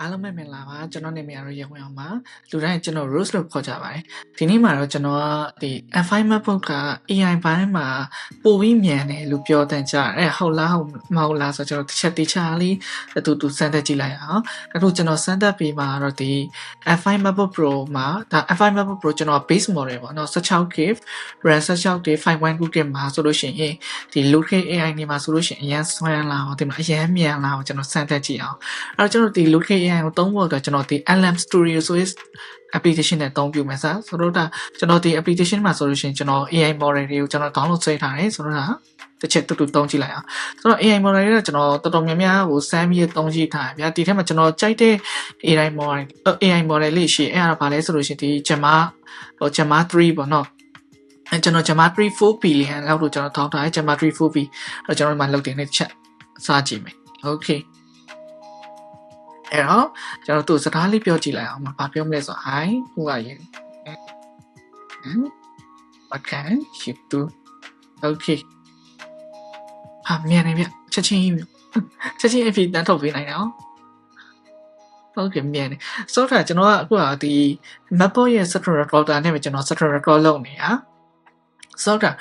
အားလုံးပဲမင်္ဂလာပါကျွန်တော်နာမည်ကတော့ရေဝင်အောင်ပါလူတိုင်းကျွန်တော် Rose လို့ခေါ်ကြပါတယ်ဒီနေ့မှာတော့ကျွန်တော်ကဒီ F5 MacBook က AI ဘိုင်းမှာပိုပြီးမြန်တယ်လို့ပြောတဲ့ကြတယ်ဟုတ်လားဟုတ်မဟုတ်လားဆိုတော့ကျွန်တော်တစ်ချက်လေးတူစမ်းသပ်ကြည့်လိုက်အောင်အခုကျွန်တော်စမ်းသပ်ပြီးမှာတော့ဒီ F5 MacBook Pro မှာဒါ F5 MacBook Pro ကျွန်တော် base model ပေါ့နော် 16GB RAM 16GB 512GB မှာဆိုလို့ရှိရင်ဒီ Loadcake AI နေမှာဆိုလို့ရှိရင်အရင်ဆွမ်းလာအောင်ဒီမှာအရင်မြန်လာအောင်ကျွန်တော်စမ်းသပ်ကြည့်အောင်အဲ့တော့ကျွန်တော်ဒီ Loadcake AI ကိုသုံးဖို့အတွက်ကျွန်တော်ဒီ LM Studio ဆိုတဲ့ application နဲ့သုံးပြမယ်ဆိုတော့ဒါကျွန်တော်ဒီ application မှာဆိုလို့ရှိရင်ကျွန်တော် AI model တွေကိုကျွန်တော် download ဆွဲထားတယ်ဆိုတော့ဒါတစ်ချက်တူသုံးကြည့်လိုက်အောင်ဆိုတော့ AI model တွေကကျွန်တော်တော်တော်များများဟိုစမ်းပြီးသုံးကြည့်ထားတယ်ဗျာဒီထဲမှာကျွန်တော်ကြိုက်တဲ့ AI model လေးရှိအဲ့ဒါဘာလဲဆိုလို့ရှိရင်ဒီ Gemma 3ပေါ့နော်ကျွန်တော် Gemma 3 4 billion လောက်လို့ကျွန်တော်ထောင်းထားတယ် Gemma 3 4B အဲ့ကျွန်တော်ဒီမှာလုပ်တင်တဲ့ချက်စားကြည့်မယ် okay အဲ့တော့ကျွန်တော်တို့စကားလေးပြောကြည့်လိုက်အောင်ဘာပြောမလဲဆိုတော့ hi who are you what can you do okay ဟာမြန်နေဗျချက်ချင်းအဖြစ်တန်းထုတ်ပေးနိုင်တော့ဟုတ်ကဲ့မြန်နေဆိုတော့ကျွန်တော်ကအခုကဒီ MacBook ရဲ့ software recorder နဲ့ပဲကျွန်တော် software record လုပ်နေတာဆိုတော့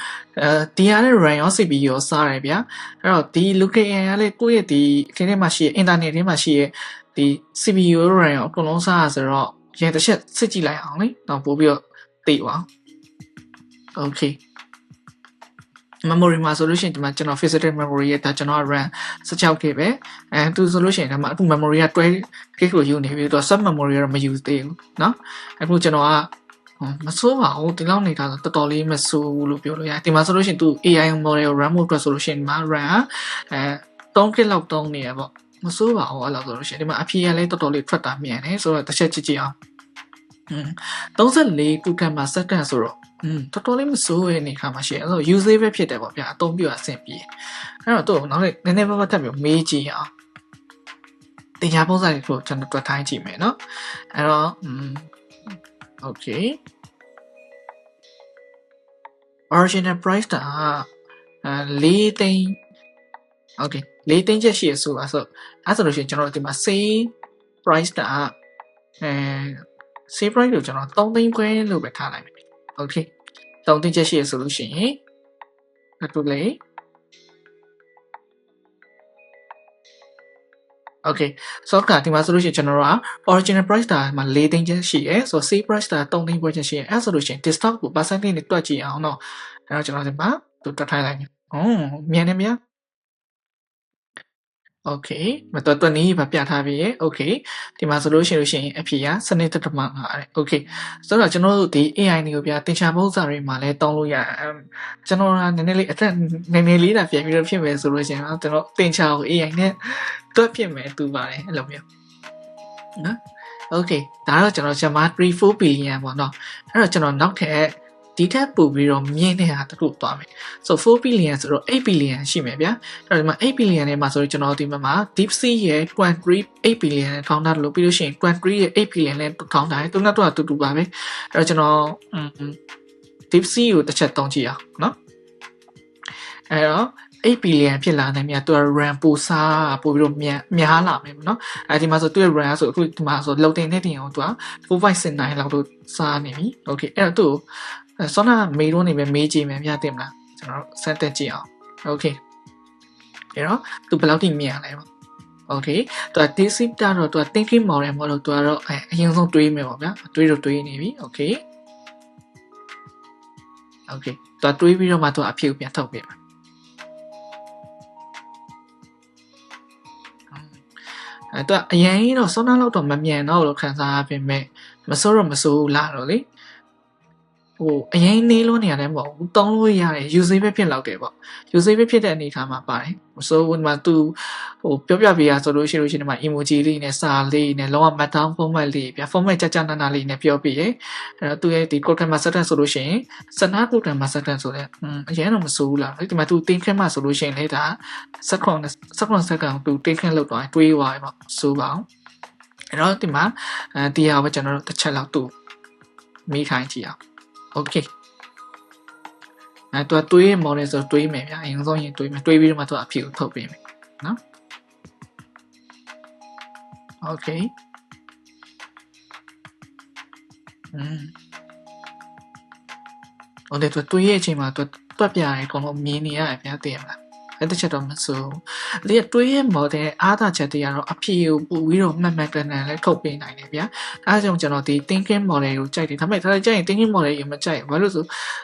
ဒီရတဲ့ RAM ရော CPU ရောစားတယ်ဗျာအဲ့တော့ဒီ local AI ကလည်းကိုယ့်ရဲ့ဒီဒီထဲမှာရှိရဲ့ internet ထဲမှာရှိရဲ့ဒီ CPU RAM ရောအကုန်လုံးစားရဆိုတော့ရင်တစ်ချက်စစ်ကြည့်လိုက်အောင်လေတော့ပို့ပြီးတော့သိပါအောင် okay memory မှာဆိုလို့ရှိရင်ဒီမှာကျွန်တော် physical memory ရဲ့ဒါကျွန်တော် RAM 16GB ပဲသူဆိုလို့ရှိရင်ဒါမှအခု memory က 12GB ကိုယူနေပြီတော့ sub memory ကတော့မယူသေးဘူးเนาะအခုကျွန်တော်ကမဆိုးပါဘူးဒီလောက်နေတာဆိုတော်တော်လေးမဆိုးဘူးလို့ပြောလို့ရတယ်ဒီမှာဆိုလို့ရှိရင်သူ AI model ကို RAM mode အတွက်ဆိုလို့ရှိရင်ဒီမှာ RAM 3GB လောက်သုံးနေရပေါ့မဆိုးပါဘူးအဲ့လောက်ဆိုလို့ရှိရင်ဒီမှာအဖြေကလည်းတော်တော်လေးထွက်တာမြန်တယ်ဆိုတော့တစ်ချက်ကြည့်အောင်34 2 second ဆိုတော့တော်တော်လေးမဆိုးရဲ့အနေခါမှာရှိအဲ့တော့ usable ပဲဖြစ်တယ်ပေါ့ဗျာအသုံးပြုအဆင်ပြေအဲ့တော့တော့နောက်နည်းနည်းပါးပါးထပ်ပြီးမေးကြည့်အောင်တင်ညာပုံစံလေးကိုကျွန်တော်တွက်ထိုင်းကြည့်မယ်နော်အဲ့တော့okay original price တာ4သိန်း okay 4သိန်းချက်ရှိရဆိုပါဆိုအဲ့ဆိုလို့ရှိရင်ကျွန်တော်ဒီမှာ sale price တာsale price ကိုကျွန်တော်3သိန်းခွဲလို့ပဲထားလိုက်မယ် okay 3သိန်းချက်ရှိရဆိုလို့ရှိရင်အဲ့လေokay ဆိုတော့ဒီမှာဆိုလို့ရှိရင်ကျွန်တော်က original price တာမှာ4သိန်းချက်ရှိရယ်ဆိုတော့ sale price တာ3သိန်းခွဲချက်ရှိရယ်အဲ့ဆိုလို့ရှိရင် discount ကို percentage နဲ့တွက်ကြည့်အောင်တော့အဲ့တော့ကျွန်တော်ဒီမှာတွက်ထားလိုက်မယ်မြန်နေမြတ် okay မတော်နေပါပြထားပြီ okay ဒီမှာဆိုလို့ရှိရင်အဖြေကစနစ်တစ်မှငါတယ် okay ဆိုတော့ကျွန်တော်တို့ဒီ AI တွေကိုပြတင်ချာပုံစံတွေမှာလည်းတောင်းလို့ရကျွန်တော်ကနည်းနည်းလေးအသက်နည်းနည်းလေးတာပြန်ပြီးတော့ဖြစ်မယ်ဆိုလို့ရှိရင်ကျွန်တော်တင်ချာကို AI နဲ့တွက်ဖြစ်မယ်တူပါတယ်အဲ့လိုမျိုးနော် okay ဒါတော့ကျွန်တော် Gemma 3 4 billion ပေါ့နော်အဲ့တော့ကျွန်တော်နောက်ထပ်ဒီထက်ပိုပြီးတော့မြင့်နေတာတခုသွားမယ်ဆို4 billion ဆိုတော့8 billion ရှိမယ်ဗျာအဲ့တော့ဒီမှာ8 billion နဲ့မှာဆိုတော့ကျွန်တော်ဒီမှာ DeepSeek ရဲ့ Quant 3 8 billion နဲ့ထောင်းတာလို့ပြီးလို့ရှိရင် Quant 3 ရဲ့8 billion နဲ့ထောင်းတာသူနဲ့တော့တူပါပဲအဲ့တော့ကျွန်တော်DeepSeek ကိုတစ်ချက်သုံးကြည့်အောင်နော်အဲ့တော့8 billion ဖြစ်လာနိုင်မြတ်သူက RAM ပိုစားပိုပြီးတော့များလာမယ်เนาะအဲဒီမှာဆိုသူ့ရဲ့ RAM ဆိုအခုဒီမှာဆို loading နဲ့တင်အောင်သူက 4.69 လောက်တော့စားနေပြီ okay အဲ့တော့သူဆောနာမေးလို့နေပဲမေးကြည့်မယ်မြတ်တင်မလားကျွန်တော်ဆက်တက်ကြည့်အောင် okay အဲ့တော့သူဘယ်လောက်ထိမြန်လဲပေါ့ okay သူက DeepSeek တော့သူက thinking model မို့လို့သူကတော့အရင်ဆုံးတွေးမယ်ပေါ့ဗျာတွေးနေပြီ okay သူတွေးပြီးတော့မှသူအဖြေကိုပြန်ထုတ်ပေးမယ်အဲ့တော့အရင်တော့ဆောနာလောက်တော့မမြန်တော့လို့ခံစားရပေမဲ့မစိုးလာတော့လေဟိုအရင်နေလို့နေရတယ်မဟုတ်ဘူးတောင်းလို့ရတယ် usable ဖြစ်လောက်တယ်ပေါ့ usable ဖြစ်တဲ့အနေအထားမှာပါတယ်ဆိုတော့မှာသူဟိုပြောပြပေးရဆိုလို့ရှိရင်ဒီမှာ emoji လေးနဲ့စာလေးနဲ့လုံးဝ markdown format လေးပြ format ကြနာလေးနဲ့ပြောပြရဲအဲ့တော့သူရဲ့ဒီ code master ဆိုလို့ရှိရင် Sana code master ဆိုတဲ့အရင်တော့မစိုးဘူးလားဒီမှာသူတင်ခင်းမှဆိုလို့ရှိရင်လေဒါsecond သူတင်ခင်းလောက်သွားတွေးသွားပြီပေါ့စိုးပါအောင်အဲ့တော့ဒီမှာဒီဟာပဲကျွန်တော်တို့တစ်ချက်လောက်သူမိခိုင်းကြည့်အောင်okay သူကတွေး model ဆိုတွေးမယ်ဗျာအရင်ဆုံးရင်တွေးမယ်တွေးပြီးတော့မှသူအဖြေကိုထုတ်ပေးမယ်နော် okay ဟိုတဲ့တွေးရဲ့အချိန်မှာတွက်ပြရဲအကုန်လုံးမြင်နေရတယ်ဗျာသိရမလားအဲ့တစ်ချက်တော့မစိုးလေတွေးရဲ့ model အားသာချက်တွေကတော့အဖြေကိုပို့ပြီးတော့မှတ်မှတ်တမ်းတမ်းလည်းထုတ်ပေးနိုင်တယ်ဗျာအဲဒါကြောင့်ကျွန်တော်ဒီ thinking model ကိုကြိုက်တယ်ဒါပေမဲ့ဒါကြိုက်ရင် thinking model ကိုမကြိုက်ဘာလို့ဆို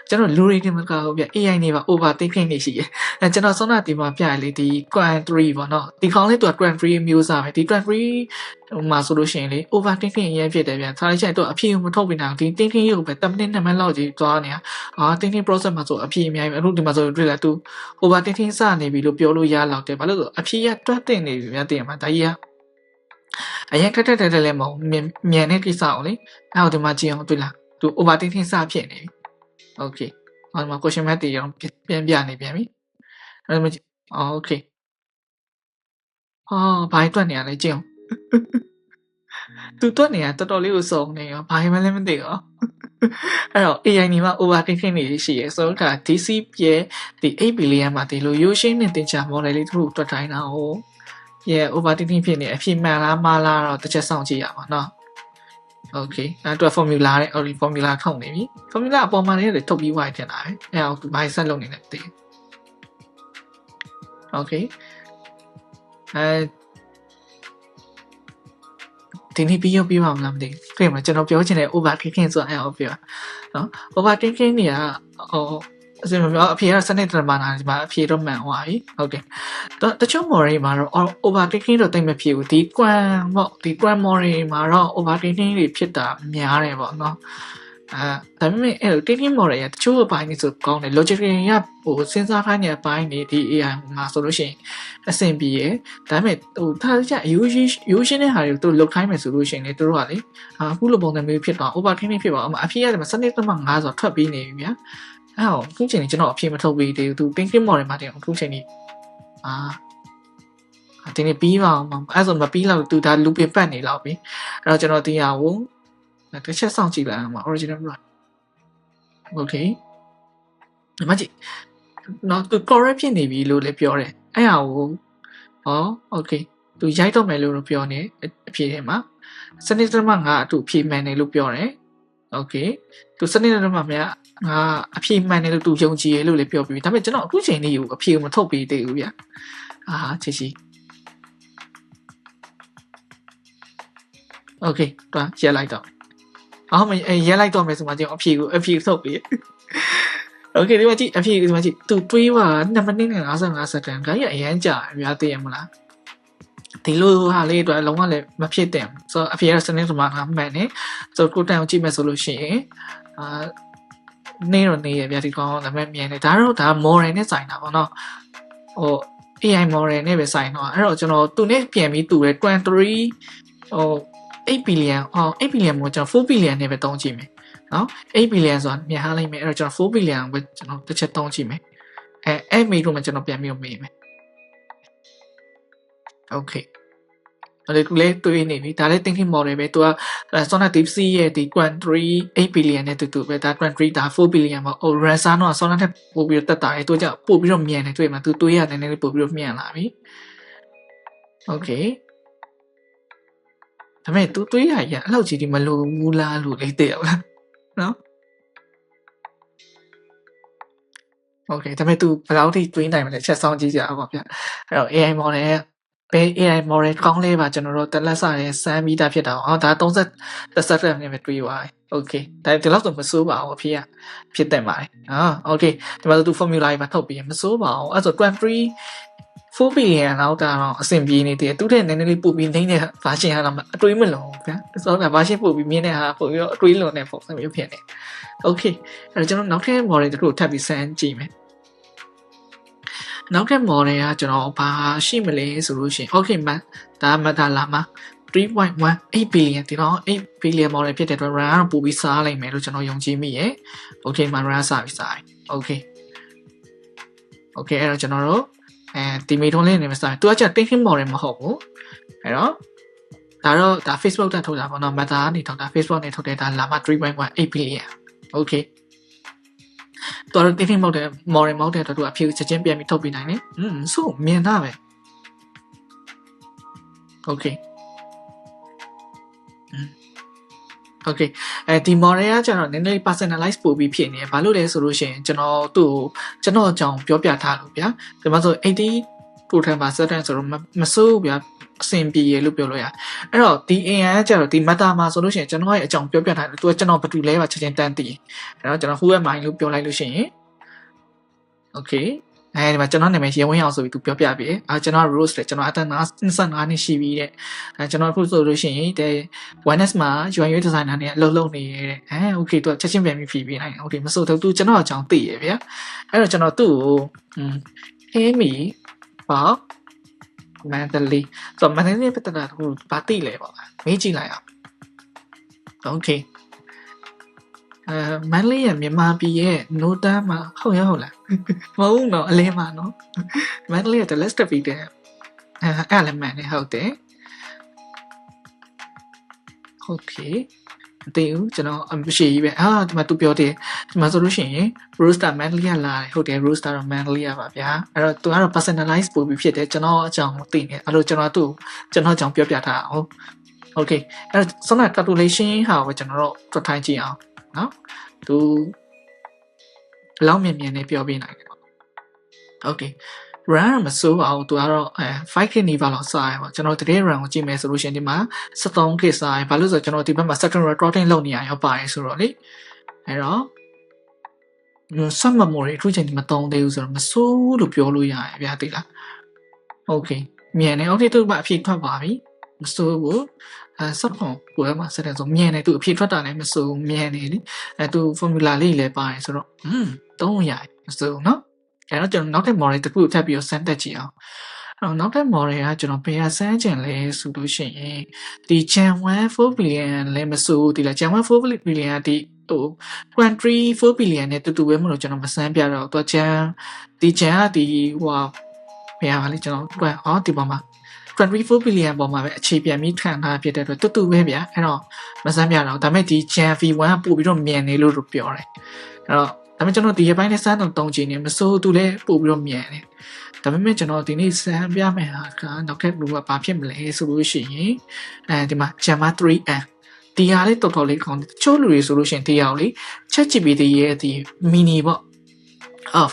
ကျွန်တော်လူတွေတင်မကဘူးဗျ AI တွေပါ over thinking တွေရှိတယ်အဲကျွန်တော်စောနာဒီမှာပြရလေဒီ quant 3ပေါ့နော်ဒီခေါင်းလေးသူက quant 3မျိုးစားပဲဒီ quant 3မှာဆိုလို့ရှိရင်လေ over thinking အရင်ဖြစ်တယ်ဗျာဒါကြိုက်တော့အဖြေကိုမထုတ်ပေးနိုင်ဒီ thinking ကိုပဲ10မိနစ်2မိနစ်လောက်ကြီးသွားနေတာthinking process မှာဆိုအဖြေအများကြီးအခုဒီမှာဆိုတွေ့လာသူ over thinking စနေပြီလို့ပြောလို့ရလောက်တယ်ဘာလို့ဆိုအဖြေကတွက်တင်နေပြီဗျာတင်မှာဒါကြီးကအရင်ခက်တဲ့လည်းမဟုတ်မြန်တဲ့ကိစ္စအောင်လေအဲ့တော့ဒီမှာကြည့်အောင်တွေ့လားသူ over thinking စဖြစ်နေပြီ okay ဟောဒီမှာ question mark တွေအောင်ပြန်ပြနေပြန်ပြီအဲ့ဒါမှokay ဘာတွက်နေရလဲကြည့်အောင်သူတွက်နေတာတော်တော်လေးကိုစုံနေရောဘာမှလည်းမသိရောအဲ့တော့ AI ညီမ overthinking တွေရှိရဲဆိုတော့ DC ရဲ့ဒီ8 billion မှာဒီလိုရိုးရှင်းနဲ့တင်ချာ model လေးသူတို့တွက်တိုင်းတာဟို overthinking ဖြစ်နေအဖြစ်မှန်လားမှားလားတော့တစ်ချက်စောင့်ကြည့်ရပါတော့ okay အဲ့တော့ formula နဲ့ formula ထုတ်နေပြီ formula အပေါ်မှာလည်းထုတ်ပြီးဝိုင်းတင်တာပဲအဲ့တော့ဘာဆက်လုပ်နေလဲသိ okay ဒီနေ့ပြီးရောပြပါမလားမသိဘူးပြင်မှာကျွန်တော်ပြောချင်တဲ့ overthinking ဆိုတာအဲ့အောင်ပြပါနော် overthinking တွေကအစင်ပြောအဖြေကစနစ်တရမှာဒီမှာအဖြေတော့မှန်သွားပြီဟုတ်တယ်တချို့ model မှာတော့ overthinking တော့တိတ်မဖြစ်ဘူးဒီ quant ပေါ့ဒီ quant model မှာတော့ overthinking တွေဖြစ်တာများတယ်ပေါ့နော်ဒါပေမဲ့အဲ့လို thinking model ရတချို့အပိုင်းတွေဆိုကောင်းတယ် logic ရဟိုစဉ်းစားခိုင်းတဲ့အပိုင်းတွေဒီ AI မှာဆိုလို့ရှိရင်အဆင်ပြေရဒါပေမဲ့ဟိုထားကြရိုးရှင်းတဲ့ဟာတွေကိုသူလုတ်ခိုင်းမယ်ဆိုလို့ရှိရင်လေသူတို့ကလေအခုလိုပုံစံမျိုးဖြစ်တော့ overthinking ဖြစ်ပါအောင်အဖြေရတယ်မှာစနစ်တမ5ဆိုထွက်ပြီးနေပြီဗျာအဲ့တော့အခုချိန်ကြီးကျွန်တော်အဖြေမထုတ်ပေးသေးဘူးသူ thinking model မှာတင်အခုချိန်ကြီးဒီနေ့ပြီးပါအောင်အဲ့ဆိုမပြီးတော့သူဒါ loop ပတ်နေလောက်ပြီအဲ့တော့ကျွန်တော်ဒီဟာကိုတစ်ချက်စောင့်ကြည့်လိုက်အောင် original run okay ဒီမှာကြည့်နော်သူ correct ဖြစ်နေပြီလို့လည်းပြောတယ်အဲ့ဟာကိုokay သူရိုက်တော့မယ်လို့ပြောနေအဖြေထဲမှာစနစ်တမ5အတူဖြေမှန်တယ်လို့ပြောတယ် okay သူစနစ်တမ5အဖြေမှန်တယ်လို့သူယုံကြည်ရလို့လည်းပြောပြီးဒါပေမဲ့ကျွန်တော်အခုချိန်လေးကိုအဖြေကိုမထုတ်ပေးသေးဘူးဗျချစ် okay တွားရက်လိုက်တော့မရက်လိုက်တော့မယ်ဆိုမှကျွန်တော်အဖြေထုတ်ပေးokay ဒီမှာကြည့်အဖြေဒီမှာကြည့်သူတွေးပါ2မိနစ်နဲ့55စက္ကန့်ဒါကြီးအရင်ကြာဗျာသိရမလားဒီလိုဟာလေးအတွက်လုံးဝလည်းမဖြစ်တဲ့ဆိုတော့အဖြေရစနစ်မှာမှန်တယ်ဆိုတော့ကိုတန်ကိုကြည့်မယ်ဆိုလို့ရှိရင်နေရဗျာဒီကောင်လည်းမြင်တယ်ဒါ model နဲ့ဆိုင်တာပေါ့နော်ဟို AI model နဲ့ပဲဆိုင်တော့အဲ့တော့ကျွန်တော်သူနဲ့ပြန်ပြီးတူတယ်238 billion 8 billion ကိုကျွန်တော်4 billion နဲ့ပဲတုံးကြည့်မယ်နော်8 billion ဆိုတာမြင်ထားလိုက်မယ်အဲ့တော့ကျွန်တော်4 billion ကိုကျွန်တော်တစ်ချက်တုံးကြည့်မယ်အဲ့မေးတော့မှကျွန်တော်ပြန်ပြီးမေးမယ် okay အဲ့ဒါလေတွေးနေပြီဒါလည်း thinking model ပဲသူက Sonnet DeepC ရဲ့ဒီ quant 3 8 billion နဲ့တူပဲဒါ quant 3ဒါ4 billion ပေါ့ Ransom တော့ Sonnet နဲ့ပို့ပြီးတော့တက်တာလေသူကပို့ပြီးတော့မြန်တယ်တွေ့မှာသူတွေးရတယ်နည်းနည်းပို့ပြီးတော့မြန်လာပြီ okay ဒါပေမဲ့သူတွေးရရင်အဲ့လောက်ကြီးဒီမလိုဘူးလားလို့လေးသိရလားနော် okay ဒါပေမဲ့သူဘယ်လောက်ထိတွေးနိုင်မလဲချက်ဆောင်ကြည့်ကြအောင်ပါဗျအဲ့တော့ AI model ရဲ့ဘယ် AI model ကောင်းလဲပါကျွန်တော်တို့တက်လက်စရဲစမ်းပြီးသားဖြစ်တာဒါ30နဲ့ပဲတွေးသွားတယ် okay ဒါဒီလောက်ဆိုမစိုးပါဘူးအဖေကဖြစ်တယ်ပါတယ်okay ဒီမှာသူ formula ကြီးမှာထုတ်ပြီးမစိုးပါဘူးအဲ့ဆို 4 billion လောက်တော့အဆင်ပြေနေတယ်သူတဲ့နည်းနည်းလေးပို့ပြီးနေတဲ့ version ကတော့အတွေးမလုံးဗျာဆိုတော့ version ပို့ပြီးမြင်တဲ့ဟာပို့ပြီးတော့အတွေးလုံးတဲ့ပုံစံမျိုးဖြစ်နေ okay အဲ့တော့ကျွန်တော်နောက်ထပ် model တခုထပ်ပြီးစမ်းကြည့်မယ်နောက်ထပ် model ကကျွန်တော်ဘာရှိမလဲဆိုလို့ရှိရင် okay မှဒါမှဒါလာမှာ 3.18 billion ဒီတော့8 billion model ဖြစ်တဲ့အတွက် run ကတော့ပို့ပြီးစားလိုက်မယ်လို့ကျွန်တော်ယုံကြည်မိရယ် okay မှာ run စားပြီးစားတယ် okay အဲ့တော့ကျွန်တော်တို့ဒီမေထုံးလေးနေမှာစားသူကကျ thinking model မဟုတ်ဘူးအဲ့တော့ဒါ Facebook တက်ထုတ်တာပေါ့နော် Meta ကနေထုတ်တာ Facebook နဲ့ထုတ်တဲ့ဒါလာမှာ 3.18 billion okay တော်တော် thinking model မဟုတ်တဲ့အတွက်သူအဖြေချက်ချင်းပြန်ပြီးထုတ်ပြနိုင်တယ်ဆိုမြင်တာပဲ okay ဒီ model ကကျတော့နည်းနည်း personalize ပို့ပြီးဖြစ်နေတယ်ဘာလို့လဲဆိုလို့ရှိရင်ကျွန်တော်သူ့ကိုကျွန်တော်အကြောင်းပြောပြထားလို့ဗျာဒီမှာဆို80 program certain ဆိုတော့မစိုးဘူးဗျာအဆင်ပြေရလို့ပြောလို့ရအဲ့တော့ဒီ AI ကကျတော့ဒီ meta မှာဆိုလို့ရှိရင်ကျွန်တော်ရဲ့အကြောင်းပြောပြထားတယ်သူကကျွန်တော်ဘာတူလဲပါချက်ချင်းတန်းသိအဲ့တော့ကျွန်တော် who am I လို့ပြောလိုက်လို့ရှိရင် okay အဲဒီမှာကျွန်တော်နာမည်ရေဝင်းအောင်ဆိုပြီးသူပြောပြပြီကျွန်တော် Rose လေကျွန်တော်အသက်25နှစ်ရှိပြီတဲ့ကျွန်တော်အခုဆိုလို့ရှိရင်တဲ့ Oneness မှာ UI designer နဲ့အလုပ်လုပ်နေရတဲ့okay သူချက်ချင်းပြန်ပြီးဖြေပေးနိုင် okay မဆိုတော့သူကျွန်တော်အကြောင်းသိရဗျာအဲ့တော့ကျွန်တော်သူ့ကိုAmy ပါ Mandalay ဆိုတော့ Mandalay ပတ်သက်တာဟိုဘာသိလဲပေါ့မေးကြည့်လိုက်အောင် okay Mandalay ရဲ့မြန်မာပြည်ရဲ့နိုးတန်းမှာဟုတ်ရဟုတ်လားမဟုတ်တော့အလင်းမှာနော် Mandalay ရဲ့ list of video အဲ့လည်းမှန်တယ်ဟုတ်တယ် okay တေးဦးကျွန်တော်အမရှိကြီးပဲဒီမှာသူပြောတယ်ဒီမှာဆိုလို့ရှိရင် Roaster Mandalay လာတယ်ဟုတ်တယ် Roaster တော့ Mandalay ပါဗျာအဲ့တော့သူကတော့ personalize ပို့ပြီးဖြစ်တယ်ကျွန်တော်အကြောင်းသိနေအဲ့လိုကျွန်တော်သူ့ကျွန်တော်အကြောင်းပြောပြထားအောင် okay အဲ့တော့ဆုံးတဲ့ calculation ဟာကိုကျွန်တော်တို့တွက်ထိုင်းကြည့်အောင်နော်သူလောက်မြင်မြင်နဲ့ပြောပြနိုင်တယ် okay run မစိုးအောင်သူကတော့5k နီးပါးလောက်စားရပါကျွန်တော်တကယ် run ကိုကြည့်မယ်ဆိုလို့ရှိရင်ဒီမှာ 73k စားရဘာလို့ဆိုကျွန်တော်ဒီဘက်မှာ second recording လုပ်နေရရောပါတယ်ဆိုတော့လေအဲ့တော့ some memory အခုချိန်ဒီမတုံးသေးဘူးဆိုတော့မစိုးလို့ပြောလို့ရတယ်ဗျာသိလား okay မြန်တယ် okay သူ့မှာအဖြေထွက်ပါပြီမစိုးဘူးစက်ခွန်ကိုယ်မှာစတဲ့ဆိုမြန်တယ်သူအဖြေထွက်တာလည်းမစိုးမြန်တယ်လေသူ formula လေးလည်းပါတယ်ဆိုတော့တုံးရတယ်မစိုးနော်အဲ့တော့ကျွန်တော်နောက်ထပ် model တစ်ခုထပ်ပြီးတော့စမ်းတက်ကြည့်အောင်အဲ့တော့နောက်ထပ် model ကကျွန်တော်ဘယ်ဟာစမ်းချင်လဲဆိုလို့ရှိရင်ဒီ Gen 1 4 billion လည်းမစိုးဒီလား Gen 1 4 billion ကဒီဟို country 4 billion နဲ့တူတူပဲမလို့ကျွန်တော်မစမ်းပြတော့သူ Gen ဒီ Gen ကဒီဟိုဘယ်ဟာလဲကျွန်တော်ဒီပေါ်မှာcountry 4 billion ပေါ်မှာပဲအခြေပြန်ပြီးခံထားဖြစ်တဲ့အတွက်တူတူပဲဗျာအဲ့တော့မစမ်းပြတော့ဒါပေမဲ့ဒီ Gen V1 ကပို့ပြီးတော့မြန်နေလို့ပြောတယ်အဲ့တော့ဒါပေမဲ့ကျွန်တော်ဒီရပိုင်းနဲ့စမ်းတော့3ချိန်နေမစိုးသူလည်းပို့ပြီးတော့မြန်တယ်ဒါပေမဲ့ကျွန်တော်ဒီနေ့စမ်းပြမယ်ဟာကနောက်ထပ်လူကဘာဖြစ်မလဲဆိုလို့ရှိရင်ဒီမှာ Gemma 3n ဒီဟာလေးတော်တော်လေးကောင်းတယ်တချို့လူတွေဆိုလို့ရှိရင်ဒီဟာကိုလေ ChatGPT ရဲ့ဒီ mini ပေါ့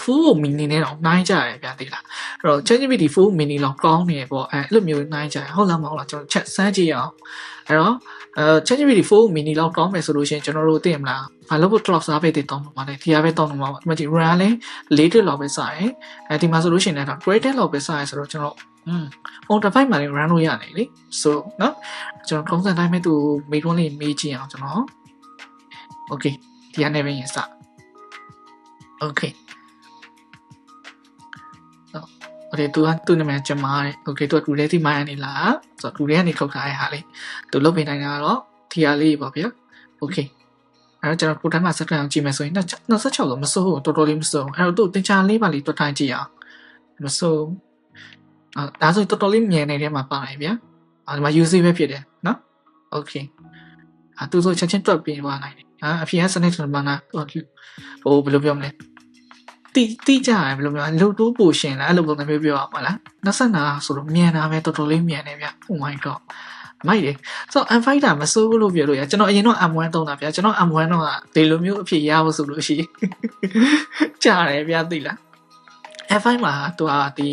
full mini နဲ့တော့နိုင်ကြတယ်ဗျာသိလားအဲ့တော့ ChatGPT full mini လောက်ကောင်းနေပေါ့အဲ့လိုမျိုးနိုင်ကြတယ်ဟုတ်လားမဟုတ်လားကျွန်တော်ချက်စမ်းကြည့်အောင်အဲ့တော့ChatGPT full mini လောက်ကောင်းမယ်ဆိုလို့ရှိရင်ကျွန်တော်တို့သိရမလားဘာလို့ cloud service တွေတောင်းမှာလဲဒီဟာပဲတောင်းမှာပါဒီမှာဒီ run လေး4တက်လောက်ပဲစတယ်ဒီမှာဆိုလို့ရှိရင်လည်းတော့ great လောက်ပဲစရဆိုတော့ကျွန်တော်on device မှာလည်း run လို့ရတယ်လေ so နော်ကျွန်တော်ထုံးစံတိုင်းပဲသူမေးခွန်းလေးမေးကြည့်အောင်ကျွန်တော် okay ဒီကနေပဲရင်စ okay okay သူနာမည်ကျမတဲ့ okay သူကတူတဲ့ဒီမိုင်းနေလားဆိုတော့တူတဲ့ကနေထုတ်ထားတဲ့ဟာလေးသူလုပ်ပေးနိုင်တာတော့ဒီဟာလေးပေါ့ဗျာ okay အဲ့တော့ကျွန်တော်ကိုတိုင်းမှာစက်တအောင်ကြည့်မယ်ဆိုရင်26လို့မစိုးဘူးတော်တော်လေးမစိုးအဲ့တော့သူတင်ချာလေးပါလေးတွတ်ထိုင်းကြည့်အောင်မစိုးဒါဆိုတော်တော်လေးမြန်နေတဲ့မှာပါတယ်ဗျာဒီမှာ usage ပဲဖြစ်တယ်နော် okay သူဆိုချက်ချင်းတွတ်ပြီးသွားနိုင်တယ်အဖေကစနစ်ဆိုမှနာဟိုဘယ်လိုပြောမလဲတိကြရဘယ်လိုမျိုးလုတ်တိုးပိုရှင်လားအဲ့လိုပုံစံမျိုးပြောရမှာလား25ဆိုတော့မြန်တာပဲတော်တော်လေးမြန်တယ်ဗျ oh my god မိုက်တယ်ဆိုတော့ M5 တာမစိုးဘူးလို့ပြောလို့ရကျွန်တော်အရင်တော့ M1 သုံးတာဗျာကျွန်တော် M1 တော့ဒီလိုမျိုးအဖြစ်ရဖို့ဆိုလို့ရှိကြားတယ်ဗျာသိလား F5 မှာသူကဒီ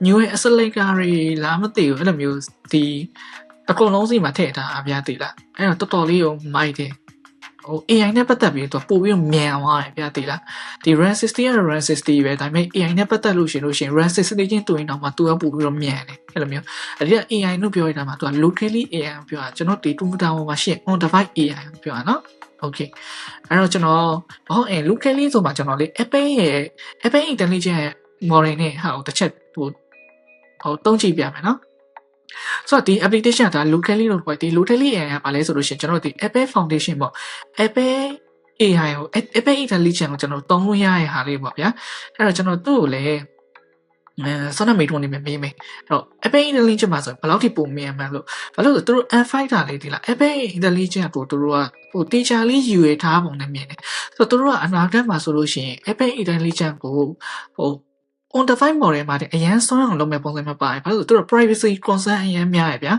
new accelerator တွေလားမသိဘူးအဲ့လိုမျိုးဒီအကုန်လုံးစီမှာထည့်ထားဗျာသိလားအဲ့တော့တော်တော်လေးကိုမိုက်တယ်ဟို AI နဲ့ပတ်သက်ပြီးတော့ပို့ပြီးမြန်သွားတယ်ဗျာသိလားဒီ RAN 60က RAN 60ပဲဒါပေမဲ့ AI နဲ့ပတ်သက်လို့ရှိရင် RAN 60ချင်းတွင်တော့မှသူကပို့ပြီးတော့မြန်တယ်အဲ့လိုမျိုးအဲ့ဒီက AI လို့ပြောရတာမှာသူက locally AI ပြောတာကျွန်တော်ဒီ computer ပေါ်မှာရှိ on device AI ပြောတာနော် okay အဲ့တော့ကျွန်တော်locally ဆိုမှကျွန်တော်လေ Apple Intelligence model နဲ့ဟာကိုတစ်ချက်ဟိုတုံးကြည့်ပြမယ်နော်ဆိုတော့ဒီ application ကဒါ locally လို့ခေါ်တယ်ဒီ locally AI ကဘာလဲဆိုလို့ရှိရင်ကျွန်တော်ဒီ Apple Foundation ပေါ့ Apple AI ကို Apple Intelligence ကိုကျွန်တော်သုံးလို့ရတဲ့ဟာလေးပေါ့ဗျာအဲ့တော့ကျွန်တော်သူ့ကိုလည်းစောနမေထုံးနေမေးမယ်အဲ့တော့ Apple Intelligence မှာဆိုဘယ်လောက်ထိပုံမြင်မှန်းလို့ဘာလို့လဲသူတို့ N5 တာလေးဒီလား Apple Intelligence ကိုသူတို့ကဟို teacher လေးယူရထားပုံနဲ့မြင်တယ်ဆိုတော့သူတို့ကအနာဂတ်မှာဆိုလို့ရှိရင် Apple Intelligence ကိုဟို on device model မှာတဲ့အရန်ဆောင်းအောင်လုပ်မဲ့ပုံစံမျိုးပါတယ်ဘာလို့လဲသူတို့ privacy concern အရန်များရဗျာ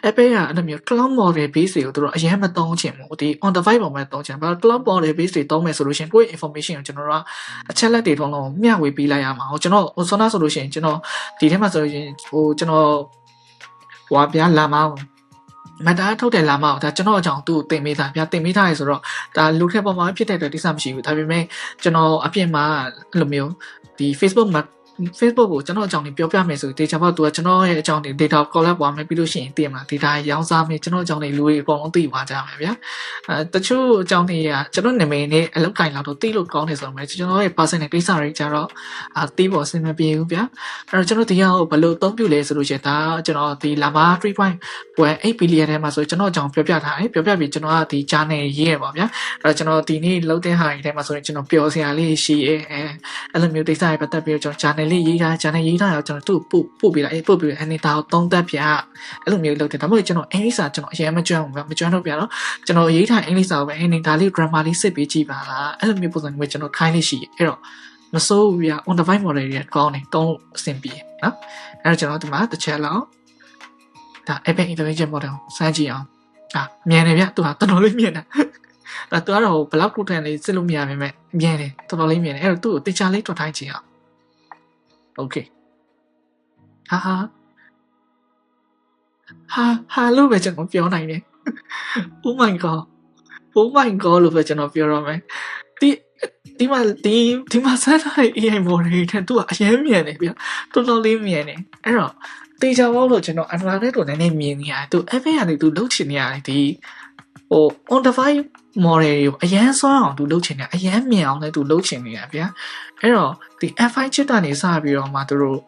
Apple ကအဲ့လိုမျိုး cloud model base တွေကိုသူတို့အရန်မသုံးချင်ဘူးဒီ on device ပေါ်မှာသုံးချင်ဘာလို့ cloud model base တွေသုံးမယ်ဆိုလို့ရှိရင်ကိုယ့် information ကိုကျွန်တော်တို့ကအချက်လက်တွေထုံးလုံးမျှဝေပေးလိုက်ရမှာဟိုကျွန်တော်ဟိုဆောင်းဆိုလို့ရှိရင်ကျွန်တော်ဒီထဲမှာဆိုလို့ရှိရင်ဟိုကျွန်တော်ဟွာဗျာလာမအောင်မတားထုတ်တယ်လာမအောင်ဒါကျွန်တော်အကြောင်းသူ့ကိုတင်ပေးတာဗျာတင်ပေးထားရဆိုတော့ဒါလူထက်ပေါ်မှာဖြစ်တဲ့အတွက်တိစမရှိဘူးဒါပေမဲ့ကျွန်တော်အပြင်မှာအဲ့လိုမျိုးဒီ Facebook မှာ Facebook ကိုကျွန်တော်အကြောင်းတွေပြောပြမယ်ဆိုတေချာပေါ့သူကကျွန်တော်ရဲ့အကြောင်းတွေ data collect ပွားမယ်ပြီးလို့ရှိရင်သိရမလား data ရောင်းစားမယ်ကျွန်တော်အကြောင်းတွေလူတွေအကုန်လုံးသိသွားကြမယ်ဗျာတချို့အကြောင်းတွေကကျွန်တော်နာမည်နဲ့အလုပ်ကိုင်လောက်တော့သိလို့ကောင်းတယ်ဆိုတော့ကျွန်တော်ရဲ့ personal ကိစ္စတွေကြတော့သိဖို့အဆင်မပြေဘူးဗျာအဲ့တော့ကျွန်တော်ဒီဟာကိုဘယ်လိုအသုံးပြုလဲဆိုလို့ရှိရင်ဒါကျွန်တော်ဒီ Lama 3.8 billion ထဲမှာဆိုကျွန်တော်အကြောင်းပြောပြထားတယ်ပြောပြပြီးကျွန်တော်ကဒီ channel ရေးရပါဗျာအဲ့တော့ကျွန်တော်ဒီနေ့လုပ်တဲ့ဟာတွေထဲမှာဆိုရင်ကျွန်တော်ပျော်စရာလေးရှိရဲအဲ့လိုမျိုးကိစ္စတွေပတ်သက်ပြီးကျွန်တော် channel လေးရေးထား channel ရေးထားတော့ကျွန်တော်သူ့ပို့ပေးလိုက်ပို့ပေးအနေဒါကိုသုံးသပ်ပြအဲ့လိုမျိုးလုပ်တယ်ဒါမှမဟုတ်ကျွန်တော်အင်္ဂလိပ်စာကျွန်တော်အရင်မကျွမ်းဘူးဗျမကျွမ်းတော့ပြတော့ကျွန်တော်ရေးထားအင်္ဂလိပ်စာကိုပဲအနေဒါလေး grammar လေးစစ်ပေးကြည့်ပါလားအဲ့လိုမျိုးပုံစံမျိုးကျွန်တော်ခိုင်းလေးရှိရဲအဲ့တော့မစိုးဘူးဗျ on device model တွေကောင်းတယ်တုံးအဆင်ပြေနော်အဲ့တော့ကျွန်တော်ဒီမှာတစ်ချက်လောက်ဒါ Apple Intelligent Model စမ်းကြည့်အောင်မြန်တယ်ဗျသူကတော်တော်လေးမြန်တယ်ဒါသူကတော့ဘလောက်ခုထန်လေးစစ်လို့မရပါမယ်မြန်တယ်တော်တော်လေးမြန်တယ်အဲ့တော့သူ့ကိုတေချာလေးတွက်ထိုင်းကြည့်အောင်Okay. ဟာလို့ပဲကျွန်တော်ပြောနိုင်တယ် Oh my god. Oh my god လို့ပဲကျွန်တော်ပြောရမယ်ဒီမှာဆက်ထားတဲ့ AI model တွေသူကအရင်မြန်တယ်ဗျတော်တော်လေးမြန်တယ်အဲ့တော့တေချာပေါလို့ကျွန်တော် Android နဲ့တော့နည်းနည်းမြင်နေရတယ်သူ Apple ကနေသူလုပ်ချင်နေရတယ်ဒီဟို on device model ကိုအရန်စွမ်းအောင်သူလုပ်ချင်တယ်အရန်မြန်အောင်လည်းသူလုပ်ချင်နေရဗျာအဲ့တော့ဒီ F5 chip ကနေစပြီးတော့မှသူတို့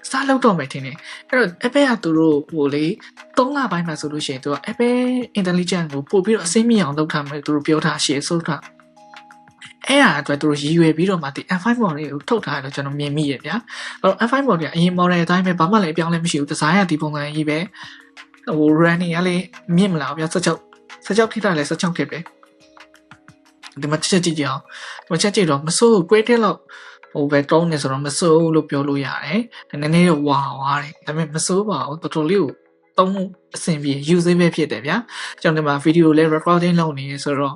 စလုပ်တော့မယ်ထင်တယ်အဲ့တော့ Apple ကသူတို့ဟိုလေ3လပိုင်းမှာဆိုလို့ရှိရင်သူက Apple Intelligent ကိုပို့ပြီးတော့အစိမ့်မြင့်အောင်လုပ်ထားမယ်သူတို့ပြောထားရှေ့ဆိုတော့အဲ့ဒါအတွက်သူတို့ရည်ရွယ်ပြီးတော့မှဒီ F5 model ကိုထုတ်ထားတယ်လို့ကျွန်တော်မြင်မိရဗျာအဲ့တော့ F5 model ကအရင် model အတိုင်းပဲဘာမှလည်းအပြောင်းလဲမရှိဘူးဒီဇိုင်းကဒီပုံစံကြီးပဲဟို running ကလည်းမြင့်မလားဗျာ16ထိတာလည်း16ထိပဲဒီမှာချက်ကြည့်ကြအောင်ဒီမှာချက်ကြည့်တော့မစိုးကွဲတဲ့လောက်ဟိုပဲတုံးနေဆိုတော့မစိုးလို့ပြောလို့ရတယ်နည်းနည်းတော့ဝါသွားတယ်ဒါပေမဲ့မစိုးပါဘူးတော်တော်လေးကိုတုံးအဆင်ပြေ usable ဖြစ်တယ်ဗျာကျွန်တော်ဒီမှာ video လေး recording လုပ်နေဆိုတော